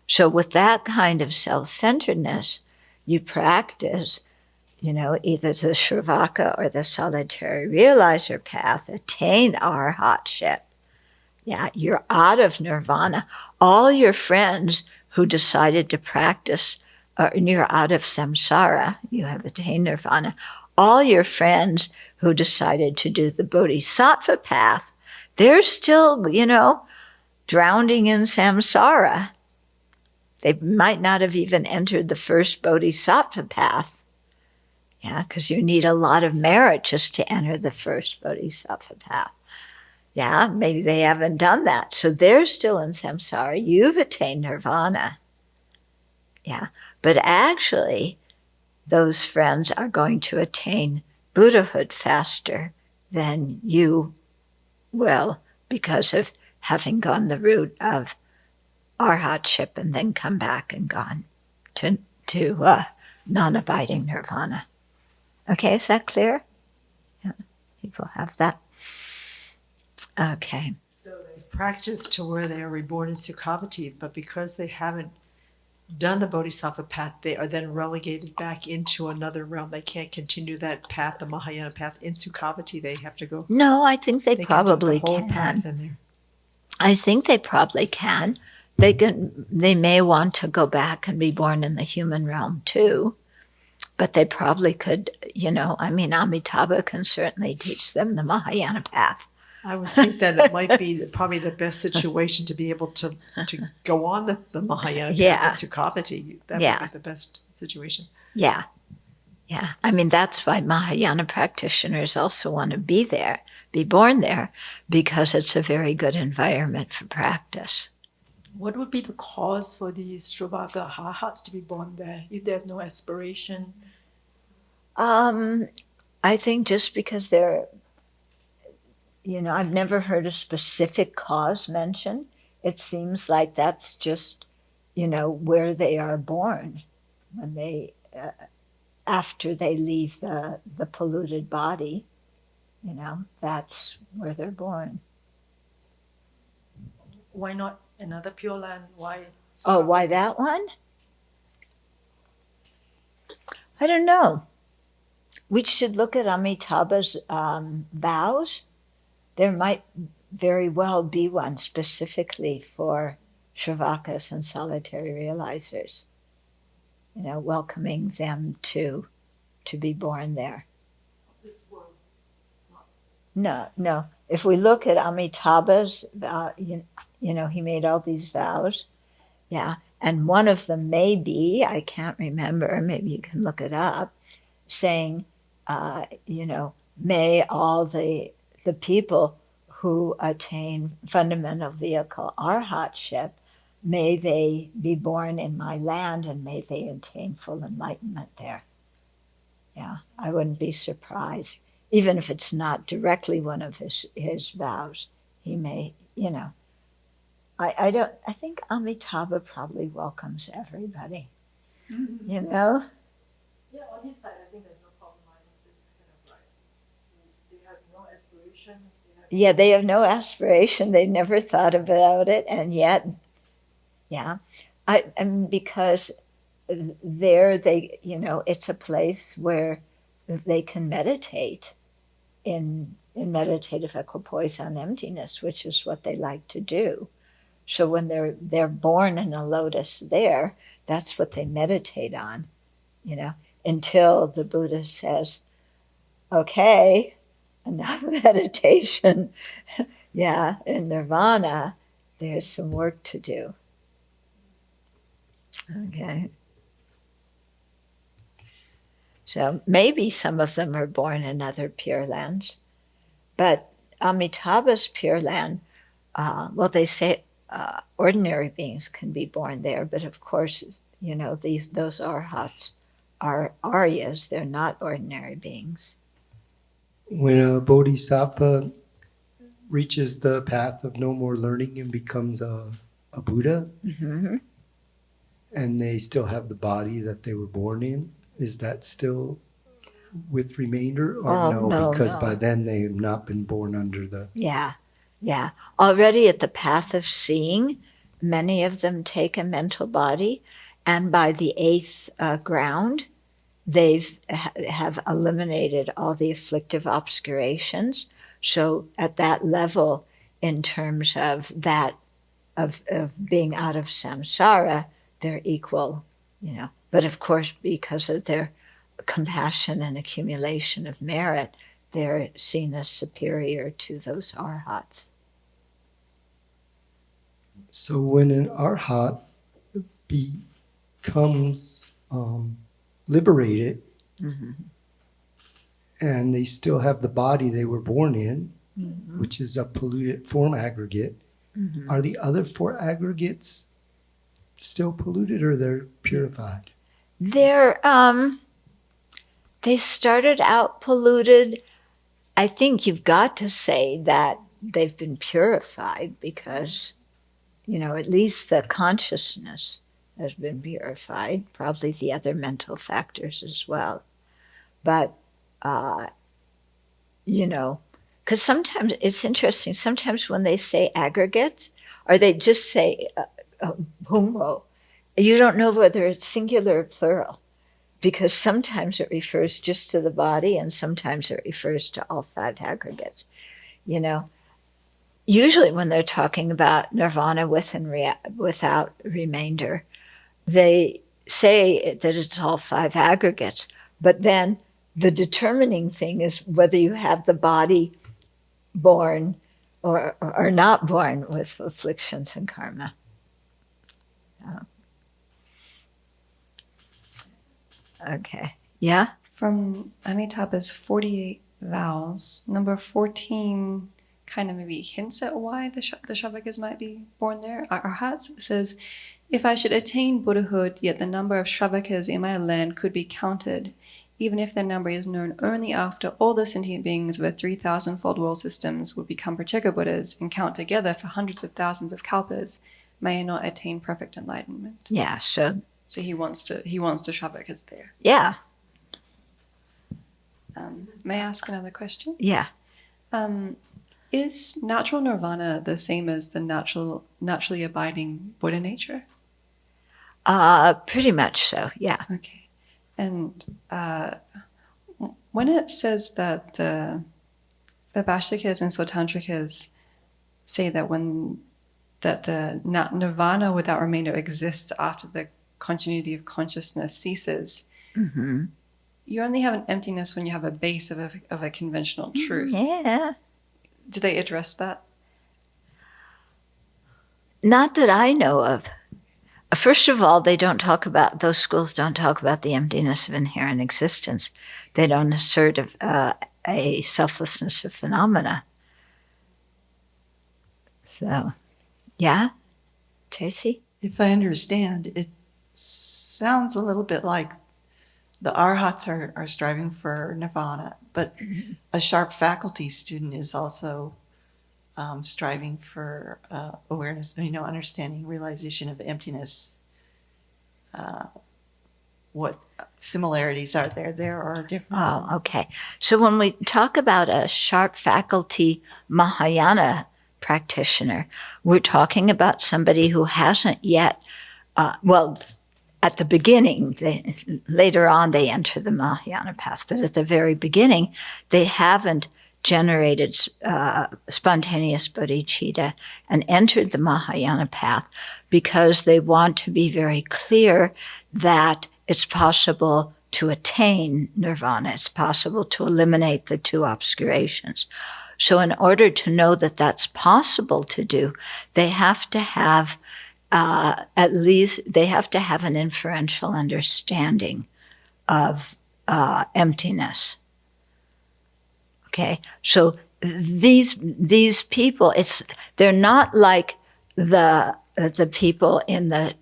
So with that kind of self-centeredness, you practice, either the Shravaka or the solitary realizer path, attain arhatship. Yeah, you're out of nirvana. All your friends who decided to practice, and you're out of samsara, you have attained nirvana. All your friends who decided to do the bodhisattva path, they're still, drowning in samsara. They might not have even entered the first bodhisattva path. Yeah, because you need a lot of merit just to enter the first bodhisattva path. Yeah, maybe they haven't done that. So they're still in samsara. You've attained nirvana. Yeah, but actually, those friends are going to attain Buddhahood faster than you will because of having gone the route of arhatship and then come back and gone to non-abiding nirvana. Okay, is that clear? Yeah, people have that. Okay. So they practice to where they are reborn in Sukhavati, but because they haven't done the bodhisattva path, they are then relegated back into another realm. They can't continue that path, the Mahayana path, in Sukhavati. They have to go. No, I think they probably can. The whole can. path in there. I think they probably can. They may want to go back and be born in the human realm too, but they probably could, Amitabha can certainly teach them the Mahayana path. I would think that it might be probably the best situation to be able to go on the Mahayana path in Sukhavati. That would be the best situation. Yeah. Yeah. That's why Mahayana practitioners also want to be there, be born there, because it's a very good environment for practice. What would be the cause for these Shravaka arhats to be born there if they have no aspiration? I think just because they're, I've never heard a specific cause mentioned. It seems like that's just, where they are born when they, after they leave the polluted body, that's where they're born. Why not another Pure Land? Why? Why that one? I don't know. We should look at Amitabha's vows. There might very well be one specifically for Shravakas and solitary realizers, welcoming them to be born there. This world. No. If we look at Amitabha's, he made all these vows. Yeah. And one of them may be, I can't remember, maybe you can look it up, saying, may all the people who attain fundamental vehicle arhatship, may they be born in my land and may they attain full enlightenment there. Yeah, I wouldn't be surprised. Even if it's not directly one of his vows, he may, I think Amitabha probably welcomes everybody, Mm-hmm. Yeah, on his side, I think there's no problem. It's kind of like they have no aspiration. They have no aspiration. They never thought about it, and yet, because there it's a place where they can meditate in meditative equipoise on emptiness, which is what they like to do. So when they're born in a lotus there, that's what they meditate on, until the Buddha says, okay, enough meditation. In Nirvana, there's some work to do. Okay. So maybe some of them are born in other Pure Lands, but Amitabha's Pure Land, they say ordinary beings can be born there, but of course, those arhats are aryas, they're not ordinary beings. When a bodhisattva reaches the path of no more learning and becomes a Buddha, Mm-hmm. and they still have the body that they were born in, is that still with remainder, or Oh, no? no, Because no. by then they have not been born under the. Yeah, yeah. Already at the path of seeing, many of them take a mental body, and by the eighth ground, they've have eliminated all the afflictive obscurations. So at that level, in terms of that of being out of samsara, they're equal, you know. But of course, because of their compassion and accumulation of merit, they're seen as superior to those arhats. So when an arhat becomes liberated, Mm-hmm. and they still have the body they were born in, Mm-hmm. which is a polluted form aggregate, Mm-hmm. are the other four aggregates still polluted, or they're purified? They started out polluted. I think you've got to say that they've been purified because, you know, at least the consciousness has been purified, probably the other mental factors as well. But, you know, because sometimes it's interesting, sometimes when they say aggregates, or they just say bhumbo, you don't know whether it's singular or plural, because sometimes it refers just to the body and sometimes it refers to all five aggregates. You know, usually when they're talking about nirvana with and without remainder, they say that it's all five aggregates, but then the determining thing is whether you have the body born or not born with afflictions and karma. Okay. Yeah? From Amitabha's 48 vows, number 14 kind of maybe hints at why the Shravakas might be born there. Arhats says, if I should attain Buddhahood, yet the number of Shravakas in my land could be counted, even if their number is known only after all the sentient beings of a 3,000-fold world systems would become Pratyeka Buddhas and count together for hundreds of thousands of kalpas, may I not attain perfect enlightenment? Yeah, so he wants the Shravakas there. yeah. May I ask another question? Yeah. Is natural nirvana the same as the naturally abiding Buddha nature? Pretty much so, yeah. Okay. And when it says that the Vaibhasikas and Sautrantikas say that the nirvana without remainder exists after the continuity of consciousness ceases, Mm-hmm. you only have an emptiness when you have a base of a conventional truth. Yeah. Do they address that? Not that I know of. First of all, those schools don't talk about the emptiness of inherent existence. They don't assert a selflessness of phenomena. So, yeah, Tracy? If I understand, it sounds a little bit like the arhats are striving for nirvana, but a sharp faculty student is also striving for awareness, understanding, realization of emptiness. What similarities are there? There are differences. Oh, okay. So when we talk about a sharp faculty Mahayana practitioner, we're talking about somebody who hasn't yet, at the beginning, later on they enter the Mahayana path, but at the very beginning, they haven't generated spontaneous bodhicitta and entered the Mahayana path because they want to be very clear that it's possible to attain nirvana. It's possible to eliminate the two obscurations. So in order to know that that's possible to do, they have to have an inferential understanding of emptiness. Okay, so these people, they're not like the people in the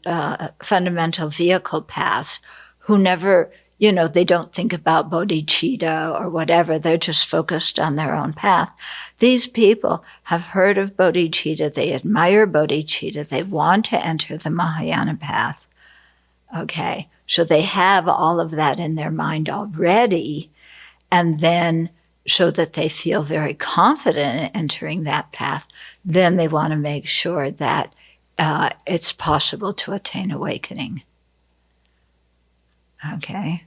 fundamental vehicle paths who never, they don't think about bodhicitta or whatever. They're just focused on their own path. These people have heard of bodhicitta. They admire bodhicitta. They want to enter the Mahayana path. Okay, so they have all of that in their mind already. and then so that they feel very confident in entering that path, then they want to make sure that it's possible to attain awakening. Okay.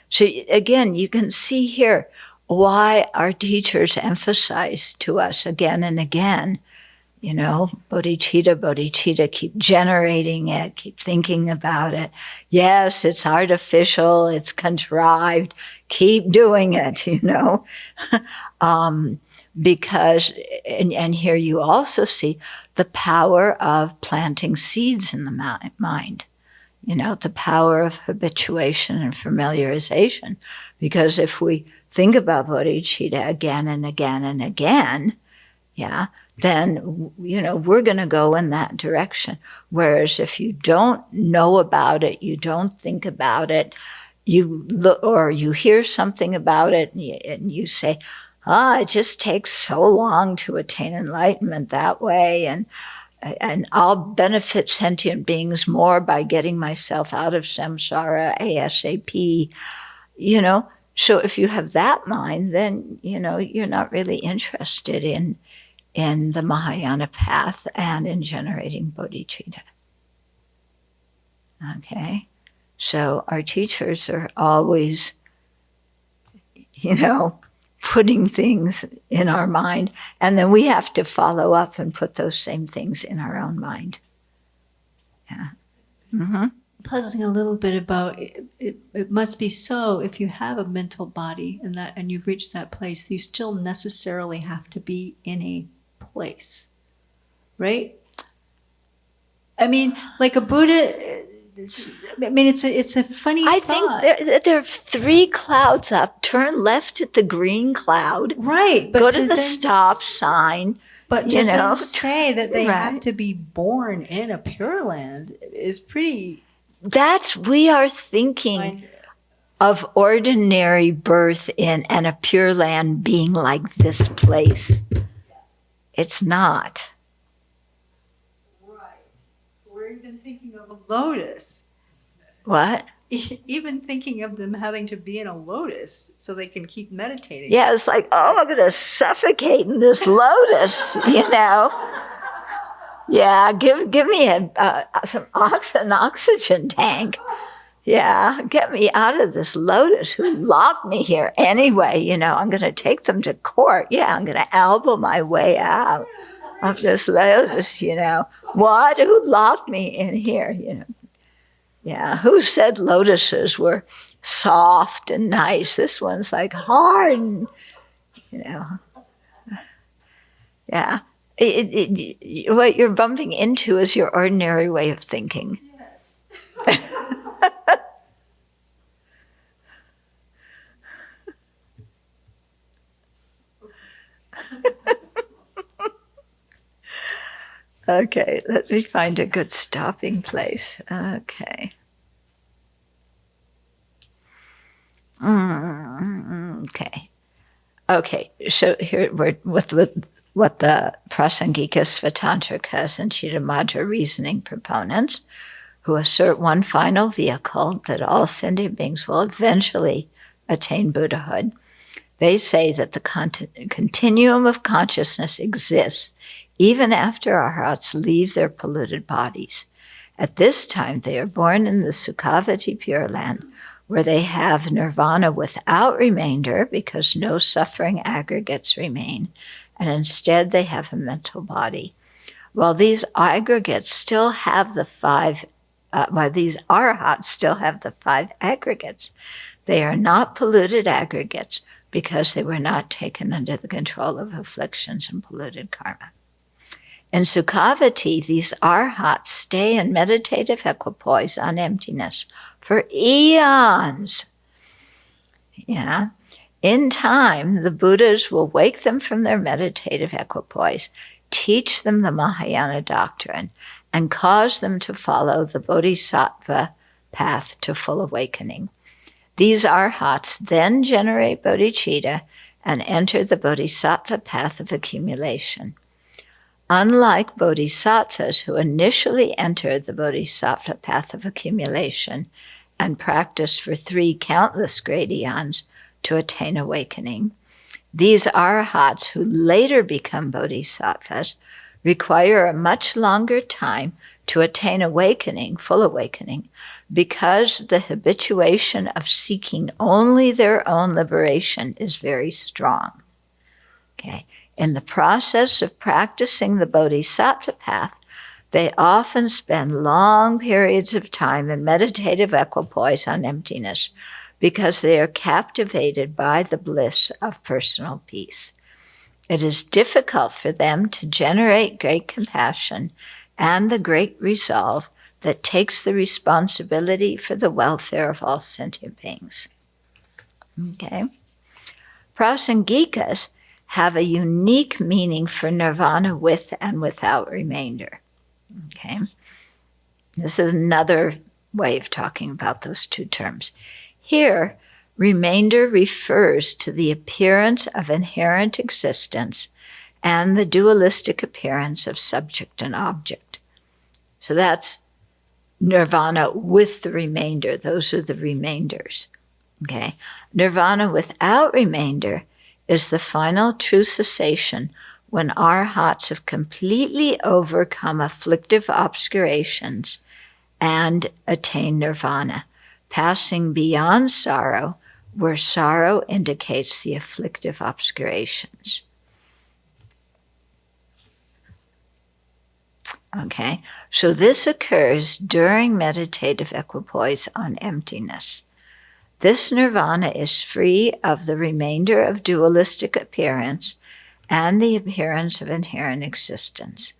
So again, you can see here why our teachers emphasize to us again and again, bodhicitta, bodhicitta, keep generating it, keep thinking about it. Yes, it's artificial, it's contrived, keep doing it, because, and here you also see the power of planting seeds in the mind. The power of habituation and familiarization. Because if we think about bodhicitta again and again and again, then, we're going to go in that direction. Whereas if you don't know about it, you don't think about it, you look, or you hear something about it and you say, it just takes so long to attain enlightenment that way. And I'll benefit sentient beings more by getting myself out of samsara ASAP, So if you have that mind, then, you're not really interested in the Mahayana path and in generating bodhicitta. Okay? So our teachers are always, putting things in our mind, and then we have to follow up and put those same things in our own mind. Yeah. Mm-hmm. Puzzling a little bit about it must be so if you have a mental body and you've reached that place, you still necessarily have to be in a place, right? I mean, like a Buddha. It's a funny thought. I think there are 3 clouds up. Turn left at the green cloud. Right. Go to the stop sign. But to then say that they have to be born in a Pure Land is pretty... We are thinking of ordinary birth in and a Pure Land being like this place. It's not. We're even thinking of a lotus. What? Even thinking of them having to be in a lotus so they can keep meditating. Yeah, it's like, I'm going to suffocate in this lotus, Yeah, give me an oxygen tank. Yeah, get me out of this lotus. Who locked me here anyway? I'm going to take them to court. Yeah, I'm going to elbow my way out of this lotus, What? Who locked me in here, Yeah, who said lotuses were soft and nice? This one's like hard and, Yeah. What you're bumping into is your ordinary way of thinking. Yes. Okay, let me find a good stopping place. Okay. Okay, so here we're with what the Prasangikas, Svatantarikas, and Chittamatra reasoning proponents, who assert one final vehicle that all sentient beings will eventually attain Buddhahood. They say that the continuum of consciousness exists even after arhats leave their polluted bodies. At this time, they are born in the Sukhavati Pure Land, where they have nirvana without remainder because no suffering aggregates remain, and instead they have a mental body. While these aggregates still have these arhats still have the 5 aggregates, they are not polluted aggregates because they were not taken under the control of afflictions and polluted karma. In Sukhavati, these arhats stay in meditative equipoise on emptiness for eons. Yeah. In time, the Buddhas will wake them from their meditative equipoise, teach them the Mahayana doctrine, and cause them to follow the bodhisattva path to full awakening. These arhats then generate bodhicitta and enter the bodhisattva path of accumulation. Unlike bodhisattvas who initially enter the bodhisattva path of accumulation and practice for 3 countless great eons, to attain awakening. These arhats who later become bodhisattvas require a much longer time to attain awakening, full awakening, because the habituation of seeking only their own liberation is very strong. Okay. In the process of practicing the bodhisattva path, they often spend long periods of time in meditative equipoise on emptiness because they are captivated by the bliss of personal peace. It is difficult for them to generate great compassion and the great resolve that takes the responsibility for the welfare of all sentient beings. Okay? Prasangikas have a unique meaning for nirvana with and without remainder. Okay? This is another way of talking about those two terms. Here, remainder refers to the appearance of inherent existence and the dualistic appearance of subject and object. So that's nirvana with the remainder. Those are the remainders. Okay? Nirvana without remainder is the final true cessation when arhats have completely overcome afflictive obscurations and attain nirvana, passing beyond sorrow, where sorrow indicates the afflictive obscurations. Okay, so this occurs during meditative equipoise on emptiness. This nirvana is free of the remainder of dualistic appearance and the appearance of inherent existence.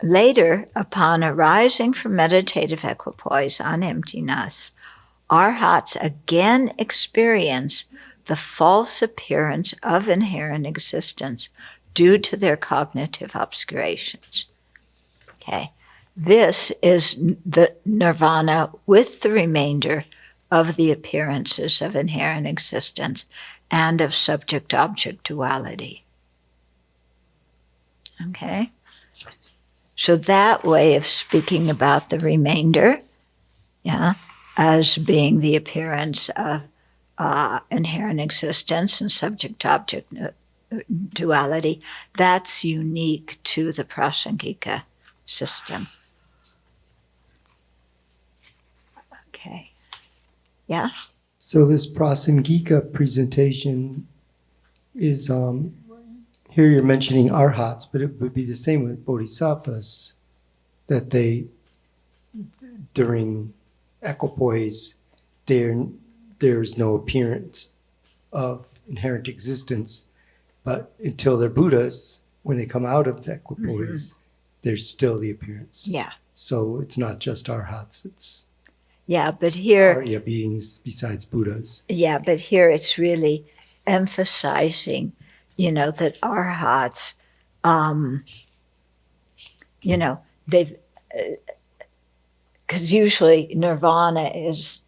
Later, upon arising from meditative equipoise on emptiness, arhats again experience the false appearance of inherent existence due to their cognitive obscurations. Okay, this is the nirvana with the remainder of the appearances of inherent existence and of subject-object duality. Okay? So that way of speaking about the remainder, as being the appearance of inherent existence and subject-object duality, that's unique to the Prasangika system. Okay. Yeah? So this Prasangika presentation is, here you're mentioning arhats, but it would be the same with bodhisattvas, that they, during equipoise, there's no appearance of inherent existence, but until they're Buddhas, when they come out of equipoise, there's still the appearance. Yeah. So it's not just arhats, it's Yeah, but here, Arya beings besides Buddhas. yeah, but here it's really emphasizing, that arhats, they've, because usually nirvana is,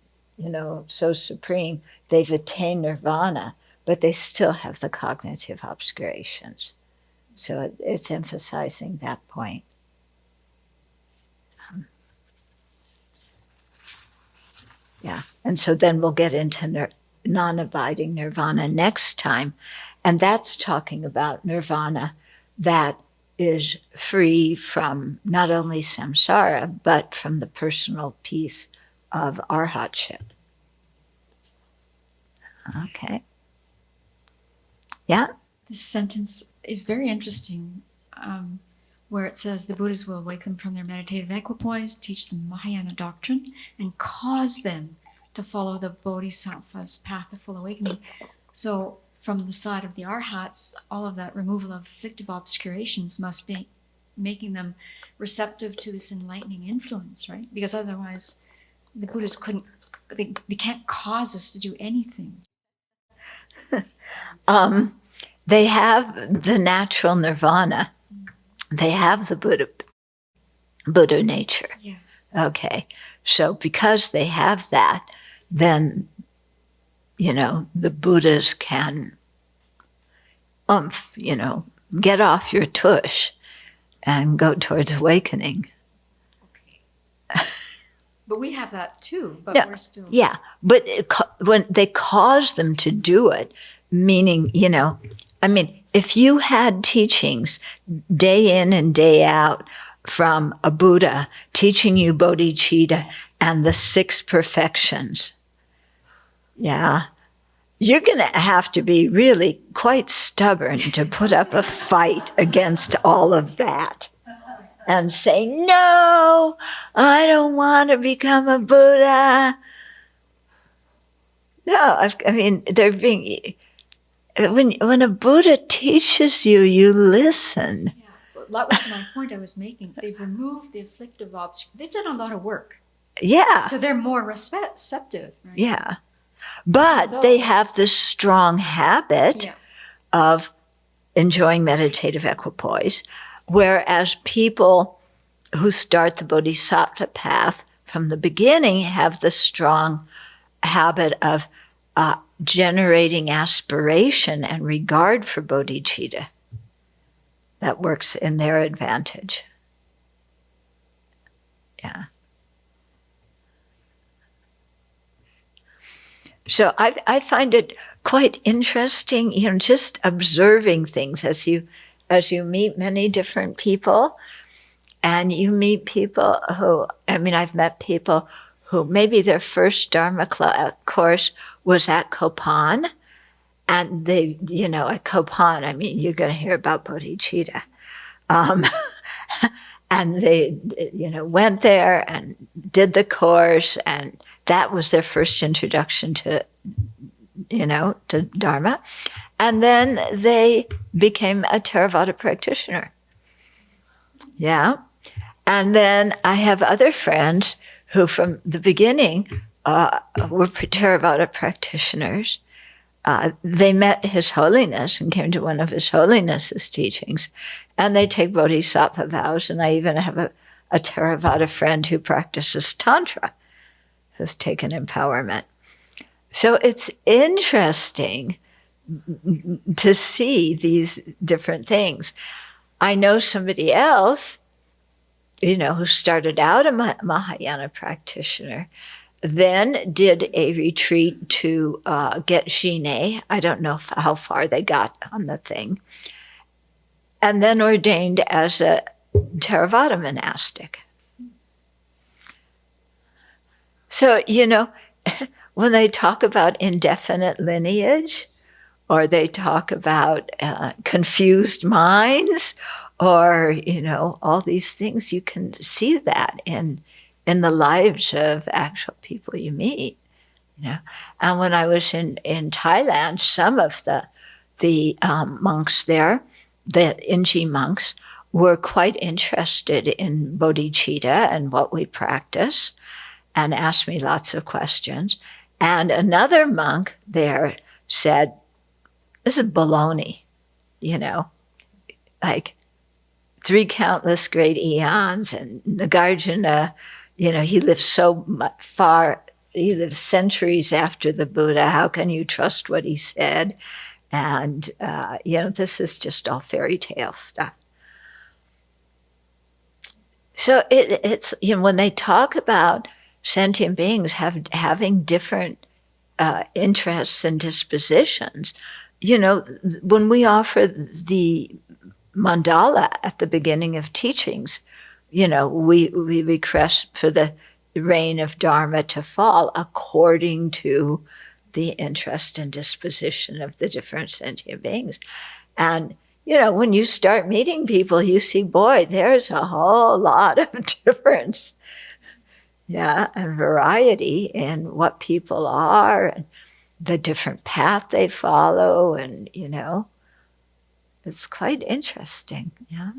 so supreme, they've attained nirvana, but they still have the cognitive obscurations. So it's emphasizing that point. Yeah, and so then we'll get into non-abiding nirvana next time, and that's talking about nirvana that is free from not only samsara, but from the personal peace of arhatship. Okay. Yeah? This sentence is very interesting, where it says the Buddhas will wake them from their meditative equipoise, teach them Mahayana doctrine, and cause them to follow the Bodhisattva's path to full awakening. So from the side of the arhats, all of that removal of afflictive obscurations must be making them receptive to this enlightening influence, right? Because otherwise the Buddhas they can't cause us to do anything. They have the natural nirvana. They have the Buddha nature. Yeah. Okay. So because they have that, then, the Buddhas can, get off your tush and go towards awakening. But we have that too, but No, we're still. Yeah, but when they cause them to do it, meaning, if you had teachings day in and day out from a Buddha teaching you bodhicitta and the 6 perfections, yeah, you're going to have to be really quite stubborn to put up a fight against all of that and say, no, I don't want to become a Buddha. No, they're being, when a Buddha teaches you, you listen. Yeah, but that was my point I was making. They've removed the afflictive obstacle. They've done a lot of work. Yeah. So they're more receptive, right? Yeah. But they have this strong habit of enjoying meditative equipoise, whereas people who start the bodhisattva path from the beginning have the strong habit of generating aspiration and regard for bodhicitta. That works in their advantage. Yeah. So I find it quite interesting, just observing things as you meet many different people, and you meet people who, I've met people who maybe their first Dharma course was at Kopan, and they, at Kopan, you're going to hear about bodhicitta. And they, went there and did the course, and that was their first introduction to Dharma. And then they became a Theravada practitioner. Yeah. And then I have other friends who from the beginning were Theravada practitioners. They met His Holiness and came to one of His Holiness's teachings, and they take bodhisattva vows. And I even have a Theravada friend who practices Tantra, has taken empowerment. So it's interesting to see these different things. I know somebody else, who started out a Mahayana practitioner, then did a retreat to get Jine. I don't know how far they got on the thing. And then ordained as a Theravada monastic. So, when they talk about indefinite lineage, or they talk about confused minds, or, all these things, you can see that in the lives of actual people you meet, And when I was in Thailand, some of the monks there, the Inji monks, were quite interested in bodhicitta and what we practice, and asked me lots of questions. And another monk there said, this is baloney, like 3 countless great eons, and Nagarjuna, he lived so far, he lived centuries after the Buddha. How can you trust what he said? And, this is just all fairy tale stuff. So it's, when they talk about sentient beings having different interests and dispositions, when we offer the mandala at the beginning of teachings, we request for the rain of Dharma to fall according to the interest and disposition of the different sentient beings. And, when you start meeting people, you see, boy, there's a whole lot of difference. Yeah, and variety in what people are and the different path they follow, and, it's quite interesting. Yeah.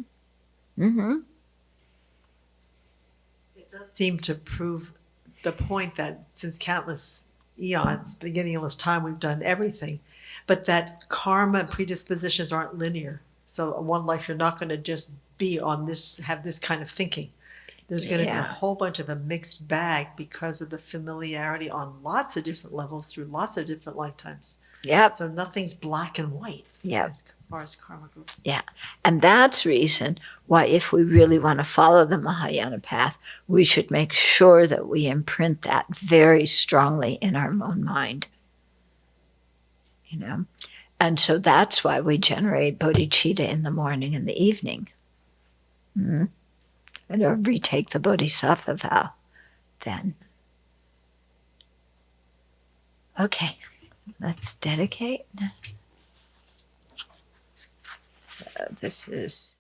Mm-hmm. It does seem to prove the point that since countless eons, beginning of this time, we've done everything, but that karma and predispositions aren't linear. So one life, you're not going to just be on this, have this kind of thinking. There's going to be a whole bunch of a mixed bag because of the familiarity on lots of different levels through lots of different lifetimes. Yeah. So nothing's black and white. Yeah. As far as karma goes. Yeah. And that's reason why, if we really want to follow the Mahayana path, we should make sure that we imprint that very strongly in our own mind. You know? And so that's why we generate bodhicitta in the morning and the evening. And retake the bodhisattva vow then. Okay, let's dedicate. This is